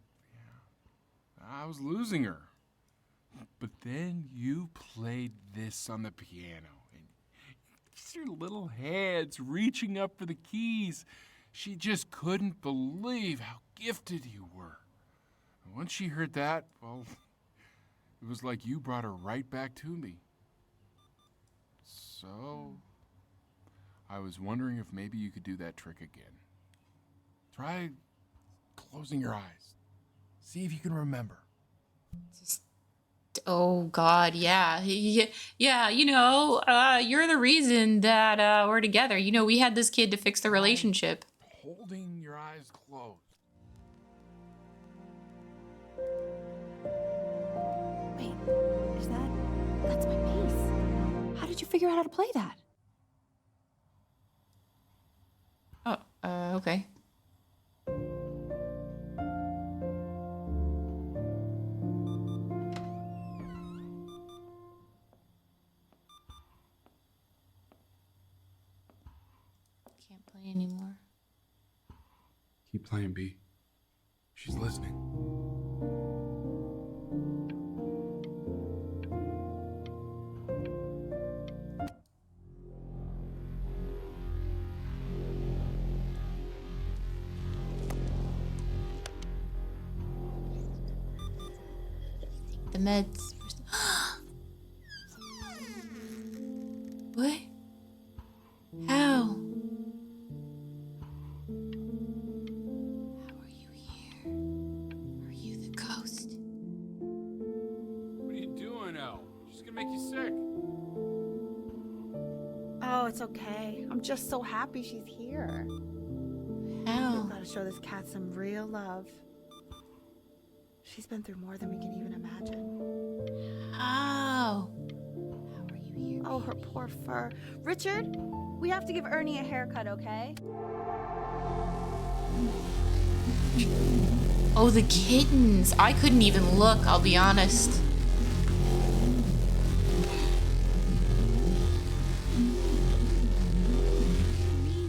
I was losing her. But then you played this on the piano, and just your little hands reaching up for the keys. She just couldn't believe how gifted you were. And once she heard that, well, it was like you brought her right back to me. So, I was wondering if maybe you could do that trick again. Try closing your eyes. See if you can remember. Oh god, yeah. Yeah, you know, you're the reason that we're together. You know, we had this kid to fix the relationship. Holding your eyes closed. Wait, that's my bass. How did you figure out how to play that? Oh, okay. Can't play anymore. Keep playing, B. She's listening. The meds. What? How? What are you doing, Elle? She's gonna make you sick. Oh, it's okay. I'm just so happy she's here. How? We've got to show this cat some real love. She's been through more than we can even imagine. How? Oh, her poor fur. Richard, we have to give Ernie a haircut, okay? Oh, the kittens. I couldn't even look, I'll be honest.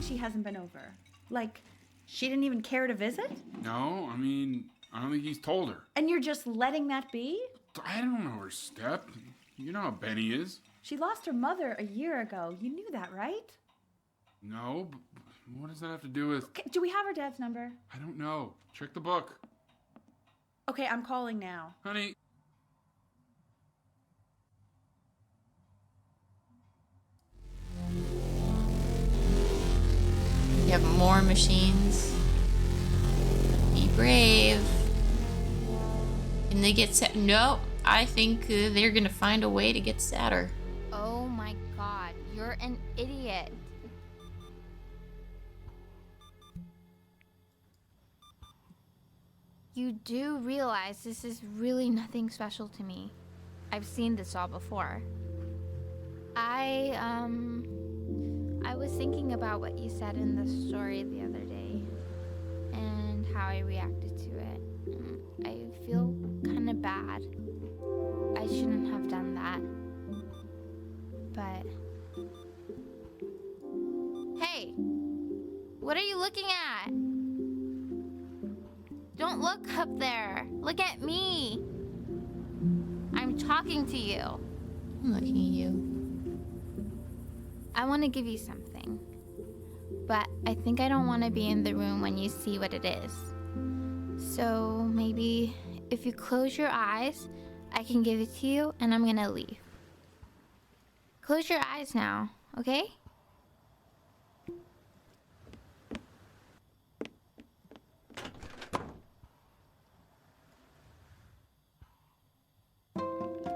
She hasn't been over. Like, she didn't even care to visit? No, I mean, I don't think he's told her. And you're just letting that be? I don't know her step. You know how Benny is. She lost her mother a year ago. You knew that, right? No, but what does that have to do with... Okay, do we have her dad's number? I don't know. Check the book. Okay, I'm calling now. Honey. You have more machines. Be brave. Can they get sad? No, I think they're gonna find a way to get sadder. Oh my god, you're an idiot. You do realize this is really nothing special to me. I've seen this all before. I was thinking about what you said in the story the other day and how I reacted to it. I feel kind of bad. I shouldn't have done that. But... Hey! What are you looking at? Don't look up there. Look at me. I'm talking to you. I'm looking at you. I want to give you something. But I think I don't want to be in the room when you see what it is. So maybe if you close your eyes, I can give it to you and I'm gonna leave. Close your eyes now, okay?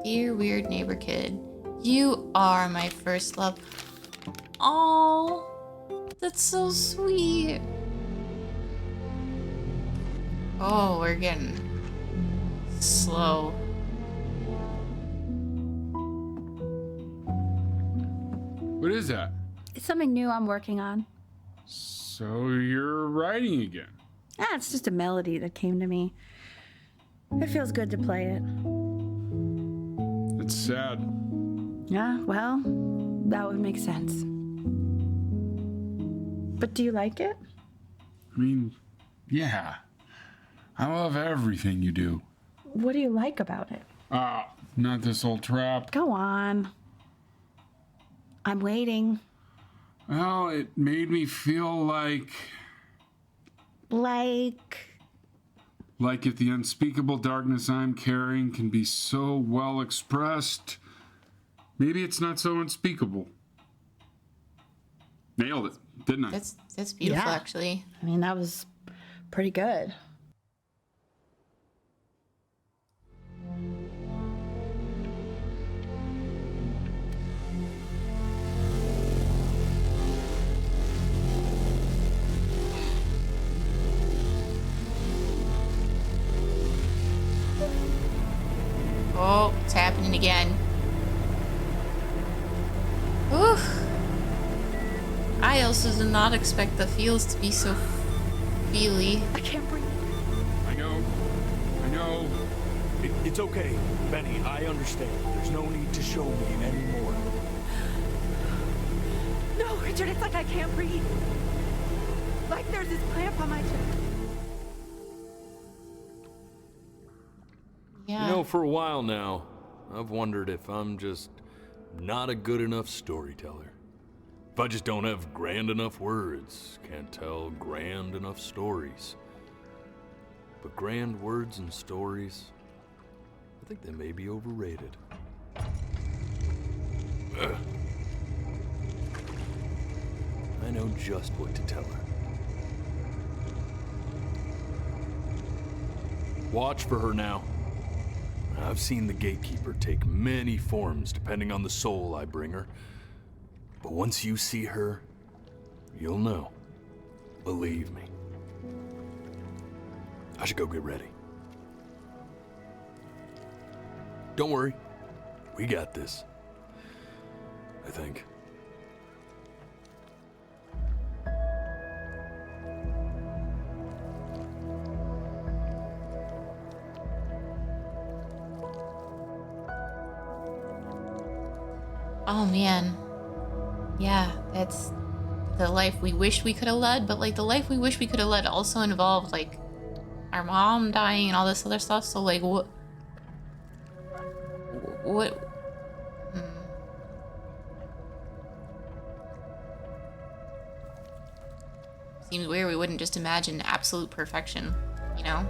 Dear weird neighbor kid, you are my first love. Oh, that's so sweet. Oh, we're getting slow. What is that? It's something new I'm working on. So you're writing again? It's just a melody that came to me. It feels good to play it. It's sad. Yeah, well, that would make sense. But do you like it? I mean, yeah. I love everything you do. What do you like about it? Not this old trap. Go on. I'm waiting. Well, it made me feel like if the unspeakable darkness I'm carrying can be so well expressed, maybe it's not so unspeakable. Nailed it, didn't I? That's beautiful, actually. I mean, that was pretty good. Oh, it's happening again. Oof. I also did not expect the feels to be so feely. I can't breathe. I know. It's okay, Benny. I understand. There's no need to show me anymore. No, Richard, it's like I can't breathe. Like there's this clamp on my chest. Yeah. You know, for a while now, I've wondered if I'm just not a good enough storyteller. If I just don't have grand enough words, can't tell grand enough stories. But grand words and stories, I think they may be overrated. Ugh. I know just what to tell her. Watch for her now. I've seen the gatekeeper take many forms depending on the soul I bring her. But once you see her, you'll know. Believe me. I should go get ready. Don't worry. We got this. I think. Oh man. Yeah, that's the life we wish we could have led, but like the life we wish we could have led also involved like our mom dying and all this other stuff. So like what seems weird we wouldn't just imagine absolute perfection, you know?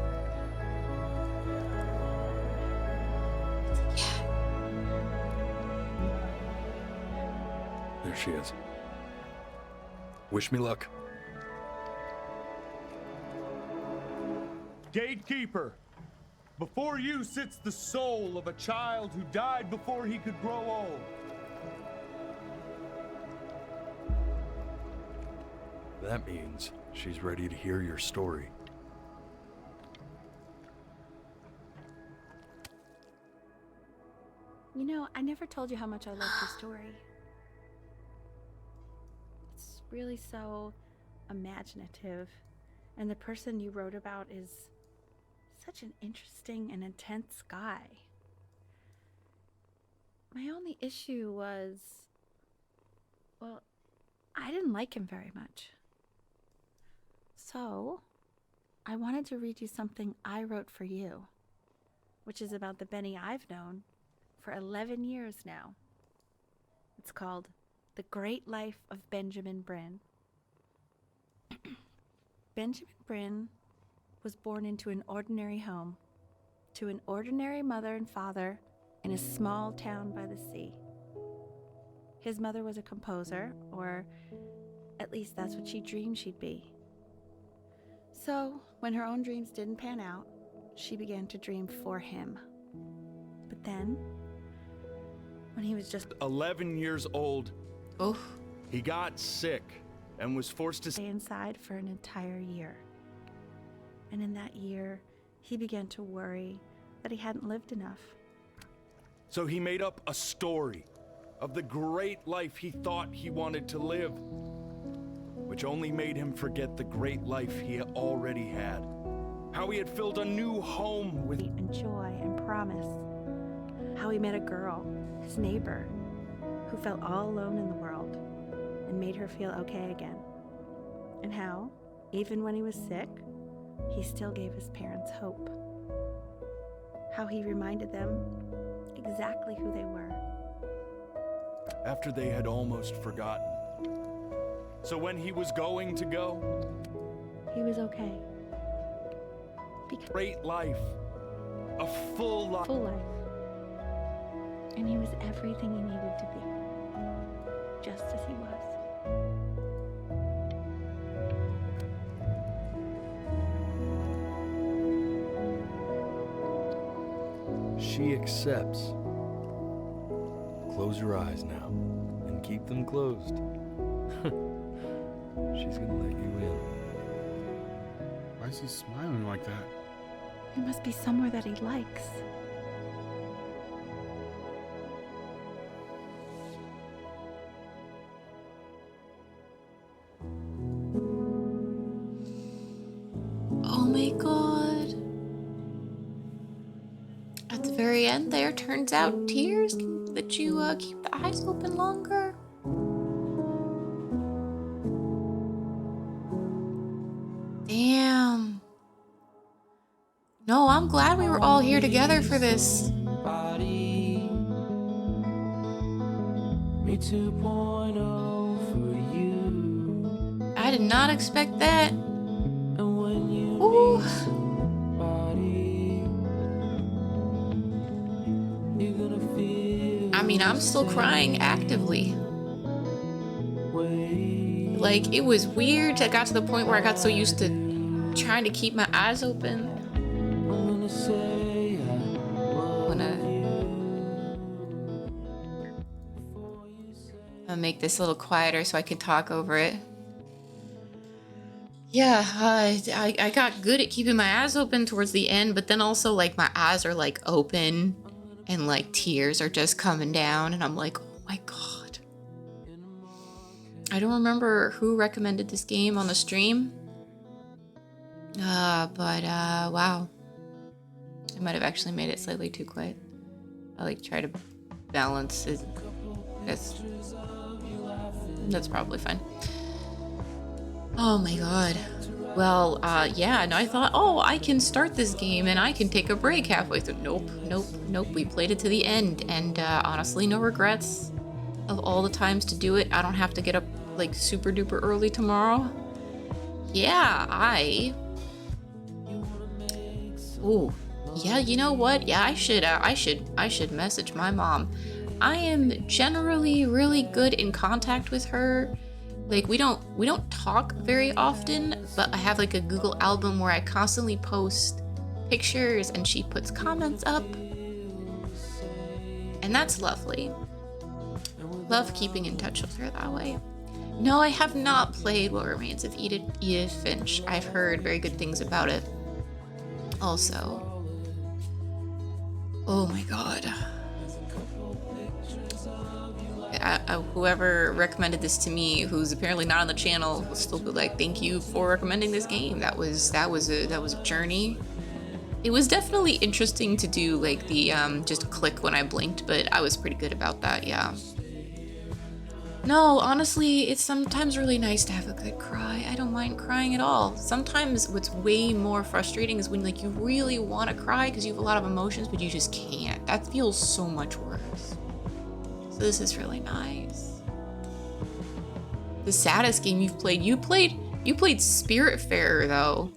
There she is. Wish me luck. Gatekeeper, before you sits the soul of a child who died before he could grow old. That means she's ready to hear your story. You know, I never told you how much I loved your story. It's really so imaginative. And the person you wrote about is such an interesting and intense guy. My only issue was, well, I didn't like him very much. So, I wanted to read you something I wrote for you, which is about the Benny I've known for 11 years now. It's called The Great Life of Benjamin Brin. Benjamin Brin was born into an ordinary home, to an ordinary mother and father in a small town by the sea. His mother was a composer, or at least that's what she dreamed she'd be. So, when her own dreams didn't pan out, she began to dream for him. But then, when he was just 11 years old, he got sick and was forced to stay inside for an entire year. And in that year, he began to worry that he hadn't lived enough. So he made up a story of the great life he thought he wanted to live, which only made him forget the great life he already had. How he had filled a new home with and joy and promise. How he met a girl, his neighbor, who felt all alone in the world and made her feel okay again. And how, even when he was sick, he still gave his parents hope. How he reminded them exactly who they were. After they had almost forgotten. So when he was going to go, he was okay. Great life. A full life. Full life. And he was everything he needed to be. Just as he was. She accepts. Close your eyes now and keep them closed. She's gonna let you in. Why is he smiling like that? It must be somewhere that he likes. Oh my god. At the very end there, turns out tears can let you keep the eyes open longer. Damn. No, I'm glad we were all here together for this. I did not expect that. Ooh. I mean, I'm still crying actively. Like, it was weird. I got to the point where I got so used to trying to keep my eyes open. I'll make this a little quieter so I can talk over it. Yeah, I got good at keeping my eyes open towards the end, but then also, like, my eyes are, like, open and, like, tears are just coming down, and I'm like, oh my god. I don't remember who recommended this game on the stream. But wow. I might have actually made it slightly too quiet. I, like, try to balance it. That's probably fine. Oh my god. Well, yeah, no, I thought, oh, I can start this game and I can take a break halfway through. Nope. We played it to the end, and honestly, no regrets of all the times to do it. I don't have to get up, like, super duper early tomorrow. Yeah, ooh, yeah, you know what? Yeah, I should message my mom. I am generally really good in contact with her. Like, we don't talk very often, but I have, like, a Google album where I constantly post pictures and she puts comments up. And that's lovely. Love keeping in touch with her that way. No, I have not played What Remains of Edith Finch. I've heard very good things about it. Also. Oh my god. Whoever recommended this to me, who's apparently not on the channel, will still be like, thank you for recommending this game. That was a journey It was definitely interesting to do like the just click when I blinked, but I was pretty good about that, yeah. No, honestly, it's sometimes really nice to have a good cry. I don't mind crying at all. Sometimes what's way more frustrating is when like you really want to cry because you have a lot of emotions, but you just can't. That feels so much worse. So this is really nice. The saddest game you've played. You played Spiritfarer though.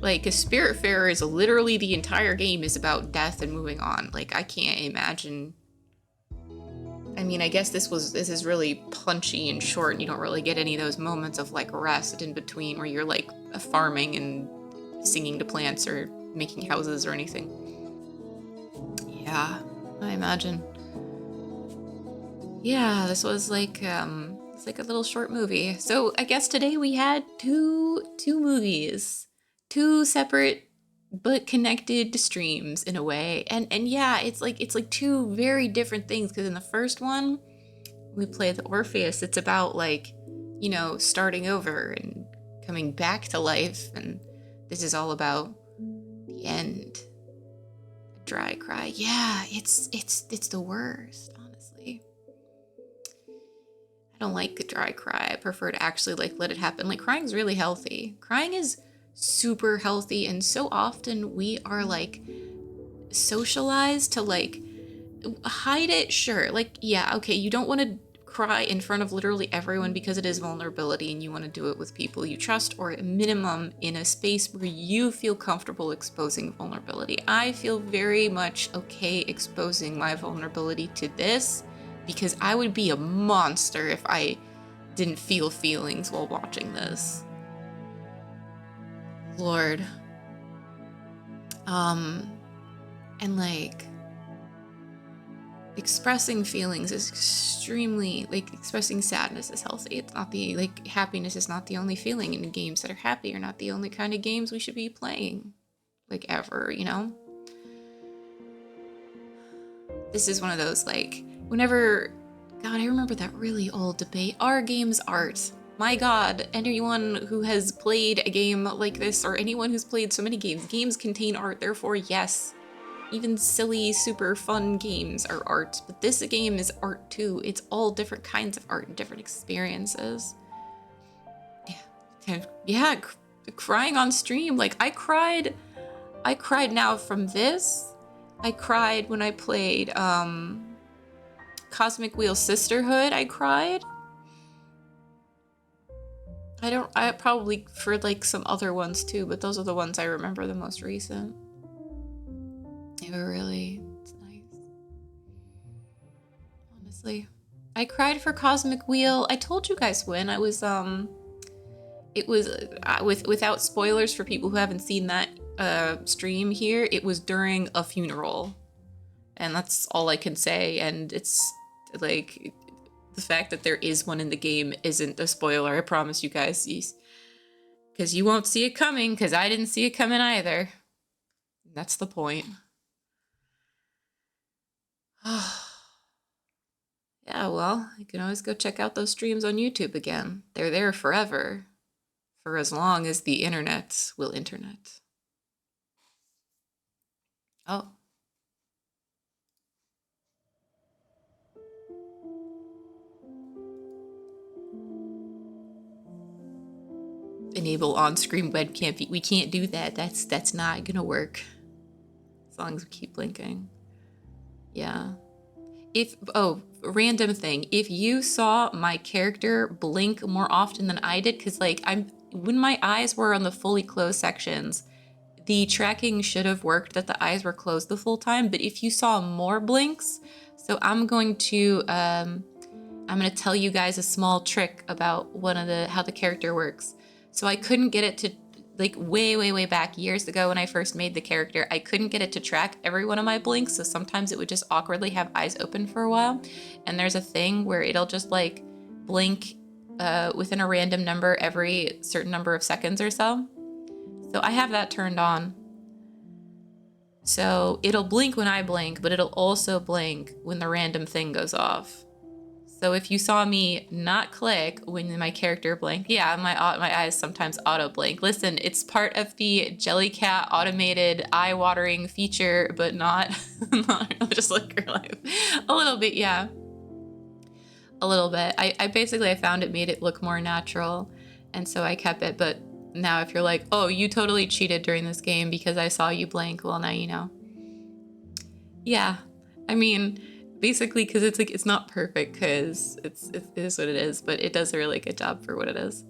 Like, a Spiritfarer is literally the entire game is about death and moving on. Like, I can't imagine. I mean, I guess this is really punchy and short, and you don't really get any of those moments of like rest in between where you're like farming and singing to plants or making houses or anything. Yeah, I imagine. Yeah, this was like it's like a little short movie. So I guess today we had two movies. Two separate but connected streams in a way. And yeah, it's like two very different things, because in the first one we play the Orpheus. It's about like, you know, starting over and coming back to life, and this is all about the end. A dry cry. Yeah, it's the worst, honestly. I don't like a dry cry. I prefer to actually like let it happen. Like, crying is really healthy. Crying is super healthy, and so often we are like socialized to like hide it. Sure, like, yeah, okay, you don't want to cry in front of literally everyone because it is vulnerability, and you want to do it with people you trust, or at minimum in a space where you feel comfortable exposing vulnerability. I feel very much okay exposing my vulnerability to this, because I would be a monster if I didn't feel feelings while watching this. Lord. And like, expressing feelings is extremely, like, expressing sadness is healthy. It's not the, like, happiness is not the only feeling, and games that are happy are not the only kind of games we should be playing, like, ever, you know? This is one of those, like, whenever, God, I remember that really old debate, are games art? My God, anyone who has played a game like this, or anyone who's played so many games contain art, therefore yes. Even silly, super fun games are art, but this game is art too. It's all different kinds of art and different experiences. Yeah, crying on stream. Like, I cried now from this. I cried when I played Cosmic Wheel Sisterhood. I cried. I probably for like some other ones too, but those are the ones I remember the most recent. They were really, it's nice. Honestly. I cried for Cosmic Wheel. I told you guys when I was, it was, without spoilers for people who haven't seen that stream here, it was during a funeral. And that's all I can say, and it's, like, the fact that there is one in the game isn't a spoiler, I promise you guys. Because you won't see it coming, because I didn't see it coming either. That's the point. Yeah, well, you can always go check out those streams on YouTube again. They're there forever. For as long as the internet will internet. Oh. Enable on-screen webcam. We can't do that. That's not gonna work. As long as we keep blinking. Yeah. Random thing. If you saw my character blink more often than I did, because like when my eyes were on the fully closed sections, the tracking should have worked that the eyes were closed the full time. But if you saw more blinks, so I'm going to tell you guys a small trick about how the character works. So I couldn't get it to, like, way back years ago when I first made the character, I couldn't get it to track every one of my blinks, so sometimes it would just awkwardly have eyes open for a while. And there's a thing where it'll just, like, blink within a random number every certain number of seconds or so. So I have that turned on. So it'll blink when I blink, but it'll also blink when the random thing goes off. So if you saw me not click when my character blinked, yeah, my eyes sometimes auto blink. Listen, it's part of the Jellycat automated eye-watering feature, but not just like real life. A little bit, yeah. A little bit. I basically found it made it look more natural, and so I kept it. But now if you're like, oh, you totally cheated during this game because I saw you blink, well, now you know. Yeah, I mean, basically because it's like, it's not perfect because it is what it is, but it does a really good job for what it is.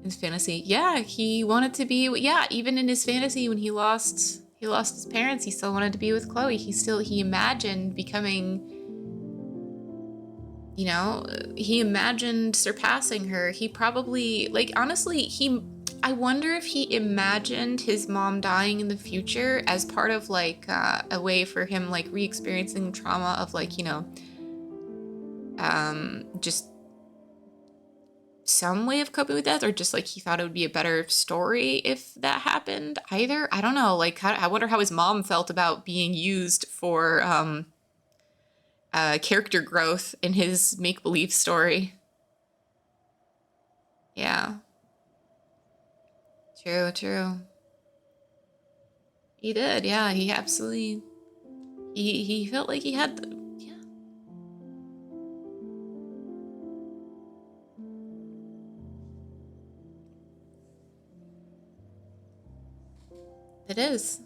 His fantasy, yeah, he wanted to be, yeah, even in his fantasy when he lost his parents, he still wanted to be with Chloe. He imagined becoming, you know, he imagined surpassing her. He probably, like, honestly, I wonder if he imagined his mom dying in the future as part of like a way for him like re-experiencing trauma of like, you know, just some way of coping with death, or just like he thought it would be a better story if that happened either. I don't know, like I wonder how his mom felt about being used for character growth in his make-believe story. Yeah. True. He did, yeah. He absolutely, he felt like he had the, yeah. It is,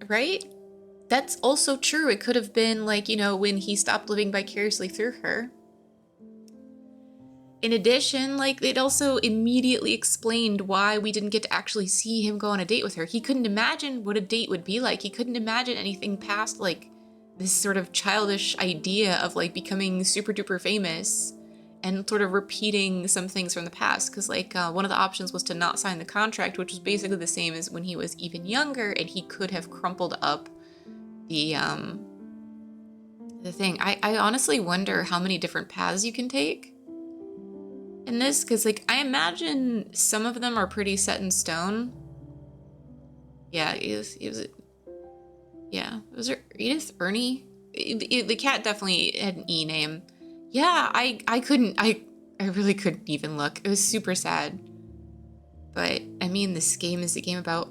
right? That's also true. It could have been like, you know, when he stopped living vicariously through her. In addition, like, it also immediately explained why we didn't get to actually see him go on a date with her. He couldn't imagine what a date would be like. He couldn't imagine anything past, like, this sort of childish idea of, like, becoming super duper famous and sort of repeating some things from the past. Because, like, one of the options was to not sign the contract, which was basically the same as when he was even younger, and he could have crumpled up the thing. I honestly wonder how many different paths you can take in this, because like I imagine some of them are pretty set in stone. Yeah, it was Edith Ernie? The cat definitely had an E name. Yeah, I really couldn't even look. It was super sad. But I mean, this game is a game about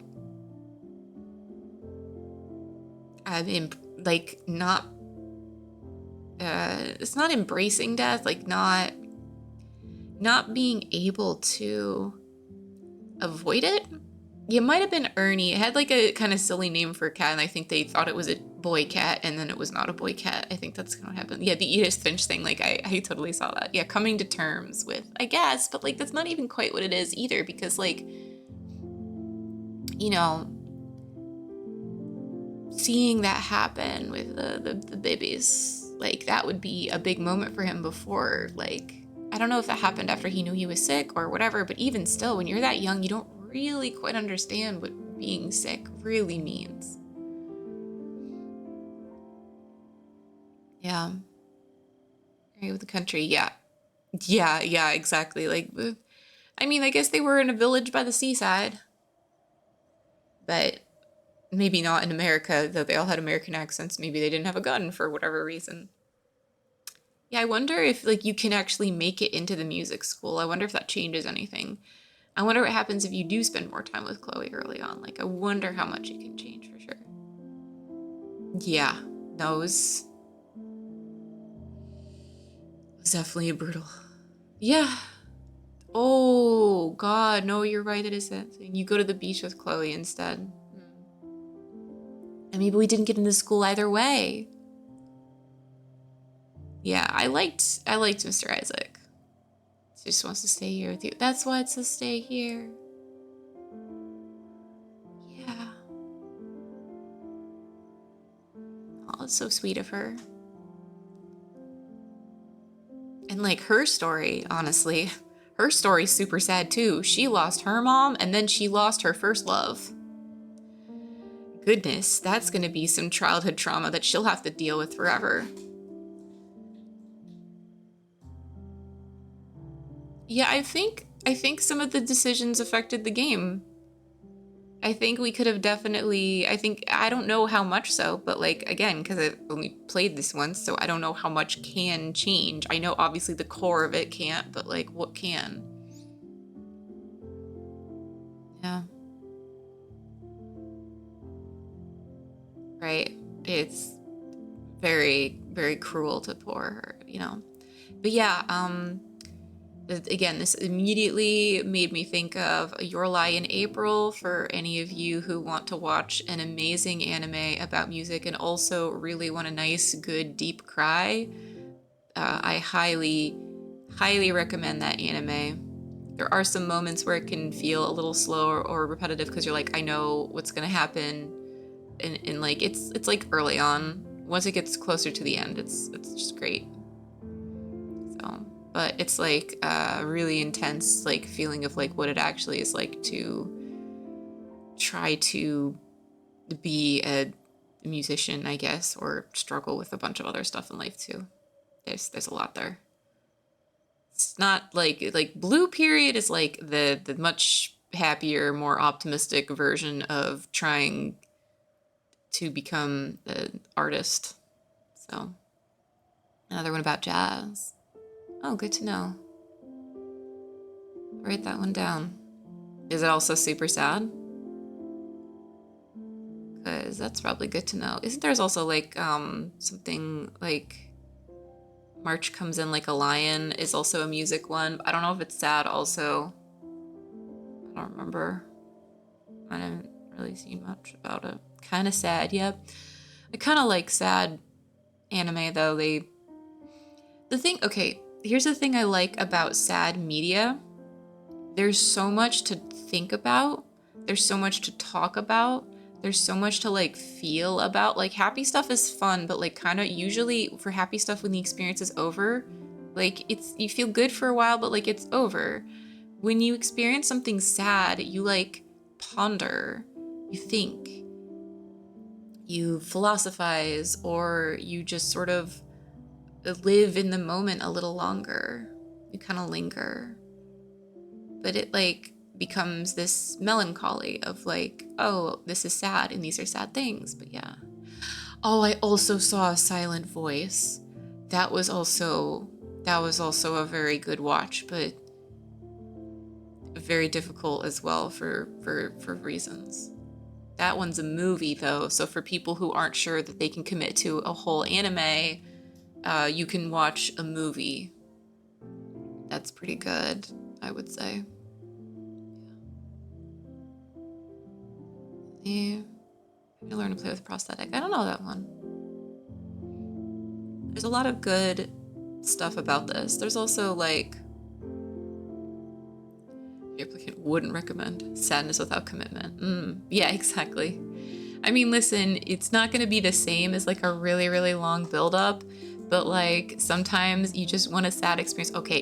like not it's not embracing death, like not being able to avoid it. It might have been Ernie. It had like a kind of silly name for a cat, and I think they thought it was a boy cat, and then it was not a boy cat. I think that's kind of what happened. Yeah, the Edith Finch thing, like I totally saw that. Yeah, coming to terms with, I guess, but like that's not even quite what it is either, because like, you know, seeing that happen with the babies, like that would be a big moment for him before, like, I don't know if that happened after he knew he was sick or whatever, but even still, when you're that young, you don't really quite understand what being sick really means. Yeah. Right, with the country, yeah. Yeah, exactly. Like, I mean, I guess they were in a village by the seaside, but maybe not in America, though they all had American accents. Maybe they didn't have a gun for whatever reason. Yeah, I wonder if like you can actually make it into the music school. I wonder if that changes anything. I wonder what happens if you do spend more time with Chloe early on. Like, I wonder how much it can change for sure. Yeah, that was definitely brutal. Yeah. Oh, God, no, you're right. It is that thing. You go to the beach with Chloe instead. And maybe we didn't get into school either way. Yeah, I liked Mr. Isaac. He just wants to stay here with you. That's why it says stay here. Yeah. Oh, it's so sweet of her. And like her story, honestly, her story's super sad too. She lost her mom and then she lost her first love. Goodness, that's gonna be some childhood trauma that she'll have to deal with forever. Yeah, I think some of the decisions affected the game. I think we could have definitely, I don't know how much so, but like, again, because I've only played this once, so I don't know how much can change. I know obviously the core of it can't, but like, what can? Yeah. Right. It's very, very cruel to poor her, you know? But yeah, again, this immediately made me think of Your Lie in April for any of you who want to watch an amazing anime about music and also really want a nice, good, deep cry. I highly, highly recommend that anime. There are some moments where it can feel a little slow or repetitive because you're like, I know what's gonna happen, and like it's like early on. Once it gets closer to the end, it's just great. So, but it's like a really intense like feeling of like what it actually is like to try to be a musician, I guess, or struggle with a bunch of other stuff in life too. There's a lot there. It's not like Blue Period is like the much happier, more optimistic version of trying to become an artist. So another one about jazz. Oh, good to know. Write that one down. Is it also super sad? Because that's probably good to know. Isn't there's also like something like March Comes In Like a Lion is also a music one. I don't know if it's sad also. I don't remember. I haven't really seen much about it. Kind of sad, yep. I kind of like sad anime though. Here's the thing I like about sad media. There's so much to think about. There's so much to talk about. There's so much to like feel about. Like happy stuff is fun, but like kind of usually for happy stuff when the experience is over, like you feel good for a while, but like it's over. When you experience something sad, you like ponder, you think, you philosophize, or you just sort of live in the moment a little longer. You kind of linger. But it like becomes this melancholy of like, oh, this is sad and these are sad things, but yeah. Oh, I also saw A Silent Voice. That was also a very good watch, but very difficult as well for reasons. That one's a movie though, so for people who aren't sure that they can commit to a whole anime, you can watch a movie. That's pretty good, I would say. Yeah. You learn to play with prosthetic. I don't know that one. There's a lot of good stuff about this. There's also like the applicant wouldn't recommend Sadness Without Commitment. Yeah, exactly. I mean, listen, it's not going to be the same as like a really, really long build-up, but like sometimes you just want a sad experience. Okay,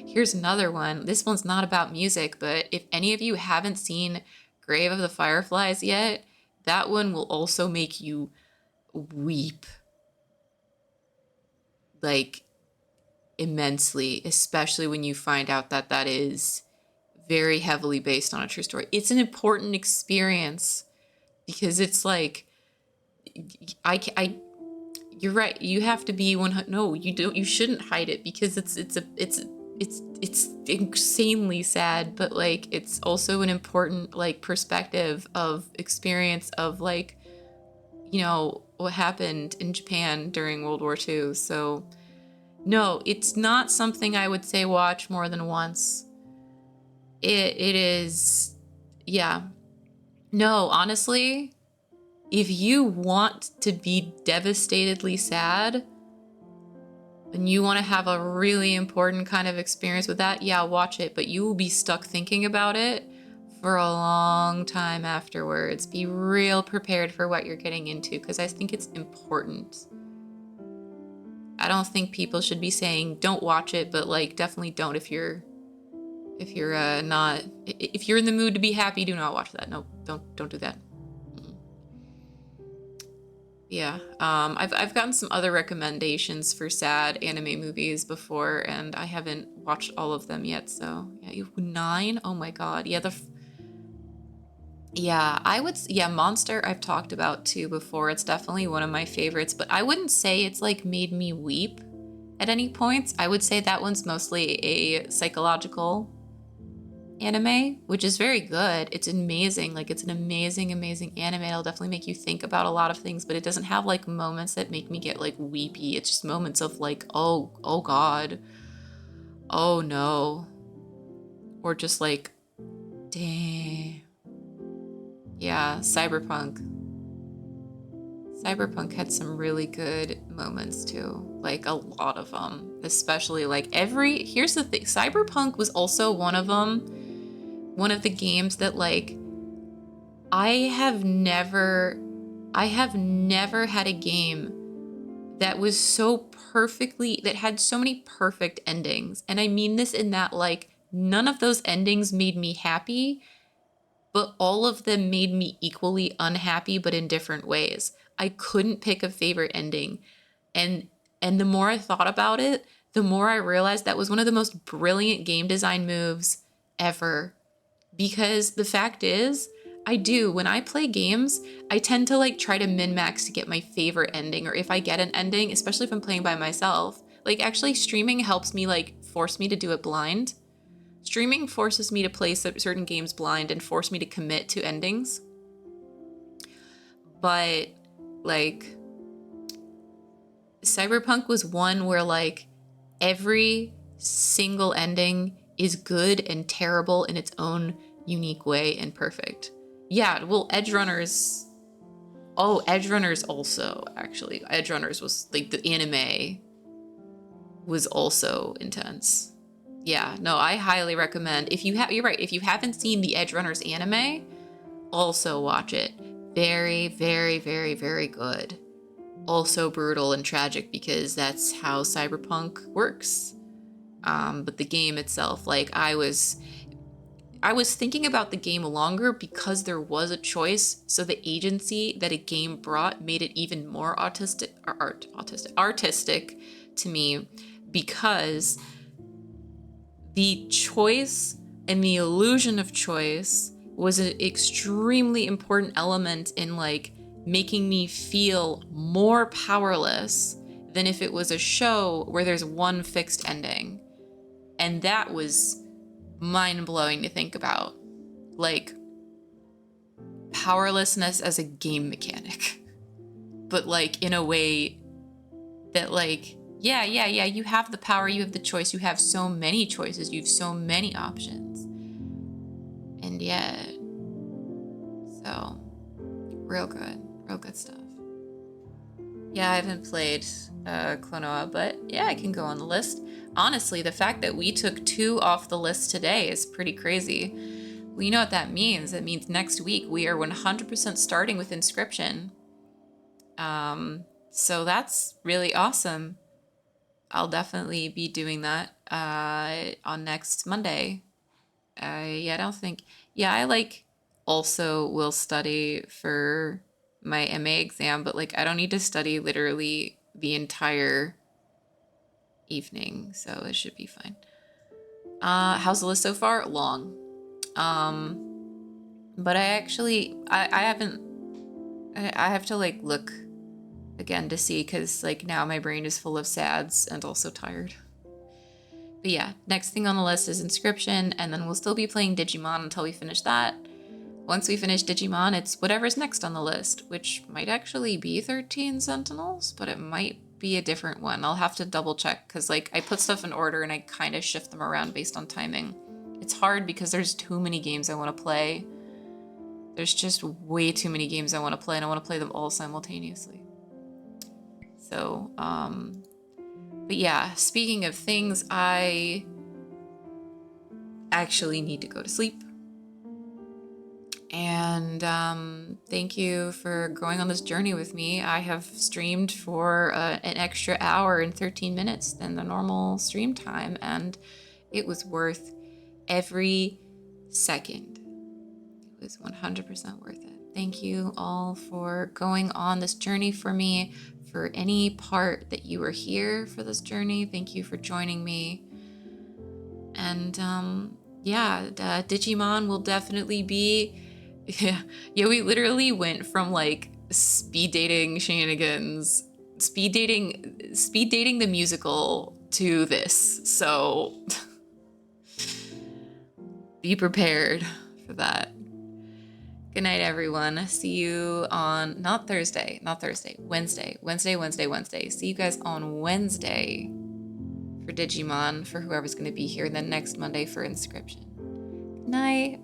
here's another one. This one's not about music, but if any of you haven't seen Grave of the Fireflies yet, that one will also make you weep. Like immensely, especially when you find out that that is very heavily based on a true story. It's an important experience because it's like, you're right. You have to be one. No, you don't. You shouldn't hide it because it's insanely sad, but like it's also an important like perspective of experience of like, you know, what happened in Japan during World War II. So no, it's not something I would say watch more than once. It is, yeah. No, honestly, if you want to be devastatedly sad and you want to have a really important kind of experience with that, yeah, watch it, but you will be stuck thinking about it for a long time afterwards. Be real prepared for what you're getting into because I think it's important. I don't think people should be saying don't watch it, but like definitely don't if you're not, if you're in the mood to be happy, do not watch that. No, don't do that. Yeah, I've gotten some other recommendations for sad anime movies before, and I haven't watched all of them yet. So yeah, 9. Oh my god, yeah. Yeah, yeah, Monster I've talked about too before. It's definitely one of my favorites, but I wouldn't say it's like made me weep at any points. I would say that one's mostly a psychological anime, which is very good. It's amazing. Like, it's an amazing, amazing anime. It'll definitely make you think about a lot of things, but it doesn't have like moments that make me get like weepy. It's just moments of like, oh God, oh no, or just like, dang. Yeah, Cyberpunk had some really good moments too, like a lot of them, especially like here's the thing, Cyberpunk was also one of the games that like I have never had a game that was that had so many perfect endings. And I mean this in that like none of those endings made me happy, but all of them made me equally unhappy, but in different ways. I couldn't pick a favorite ending. And the more I thought about it, the more I realized that was one of the most brilliant game design moves ever. Because the fact is, when I play games, I tend to like try to min-max to get my favorite ending, or if I get an ending, especially if I'm playing by myself. Like, actually streaming helps me like force me to do it blind. Streaming forces me to play certain games blind and force me to commit to endings. But like Cyberpunk was one where like every single ending is good and terrible in its own unique way and perfect. Yeah, well, Edgerunners also, actually. Edgerunners was like, the anime was also intense. Yeah, no, I highly recommend. You're right, if you haven't seen the Edgerunners anime, also watch it. Very, very, very, very good. Also brutal and tragic because that's how Cyberpunk works. But the game itself, like I was thinking about the game longer because there was a choice. So the agency that a game brought made it even more artistic to me, because the choice and the illusion of choice was an extremely important element in like making me feel more powerless than if it was a show where there's one fixed ending. And that was mind-blowing to think about. Like, powerlessness as a game mechanic. But like in a way that like, yeah, you have the power, you have the choice, you have so many choices, you have so many options. And yet, so, real good stuff. Yeah, I haven't played Klonoa, but yeah, I can go on the list. Honestly, the fact that we took 2 off the list today is pretty crazy. Well, you know what that means? It means next week we are 100% starting with Inscryption. So that's really awesome. I'll definitely be doing that on next Monday. I like also will study for my MA exam, but like I don't need to study literally the entire evening, so it should be fine. How's the list so far? Long. But I have to like look again to see, because like now my brain is full of sads and also tired. But yeah, next thing on the list is Inscryption, and then we'll still be playing Digimon until we finish that. Once we finish Digimon, it's whatever's next on the list, which might actually be 13 Sentinels, but it might be a different one. I'll have to double check, because like I put stuff in order and I kind of shift them around based on timing. It's hard because there's too many games I want to play. There's just way too many games I want to play, and I want to play them all simultaneously. So, but yeah, speaking of things, I actually need to go to sleep. And thank you for going on this journey with me. I have streamed for an extra hour and 13 minutes than the normal stream time, and it was worth every second. It was 100% worth it. Thank you all for going on this journey for me. For any part that you were here for this journey, thank you for joining me. And Digimon will definitely be Yeah. Yeah, we literally went from like speed dating shenanigans, speed dating the musical to this. So be prepared for that. Good night, everyone. See you on Wednesday. See you guys on Wednesday for Digimon, for whoever's going to be here, and then next Monday for Inscription. Good night.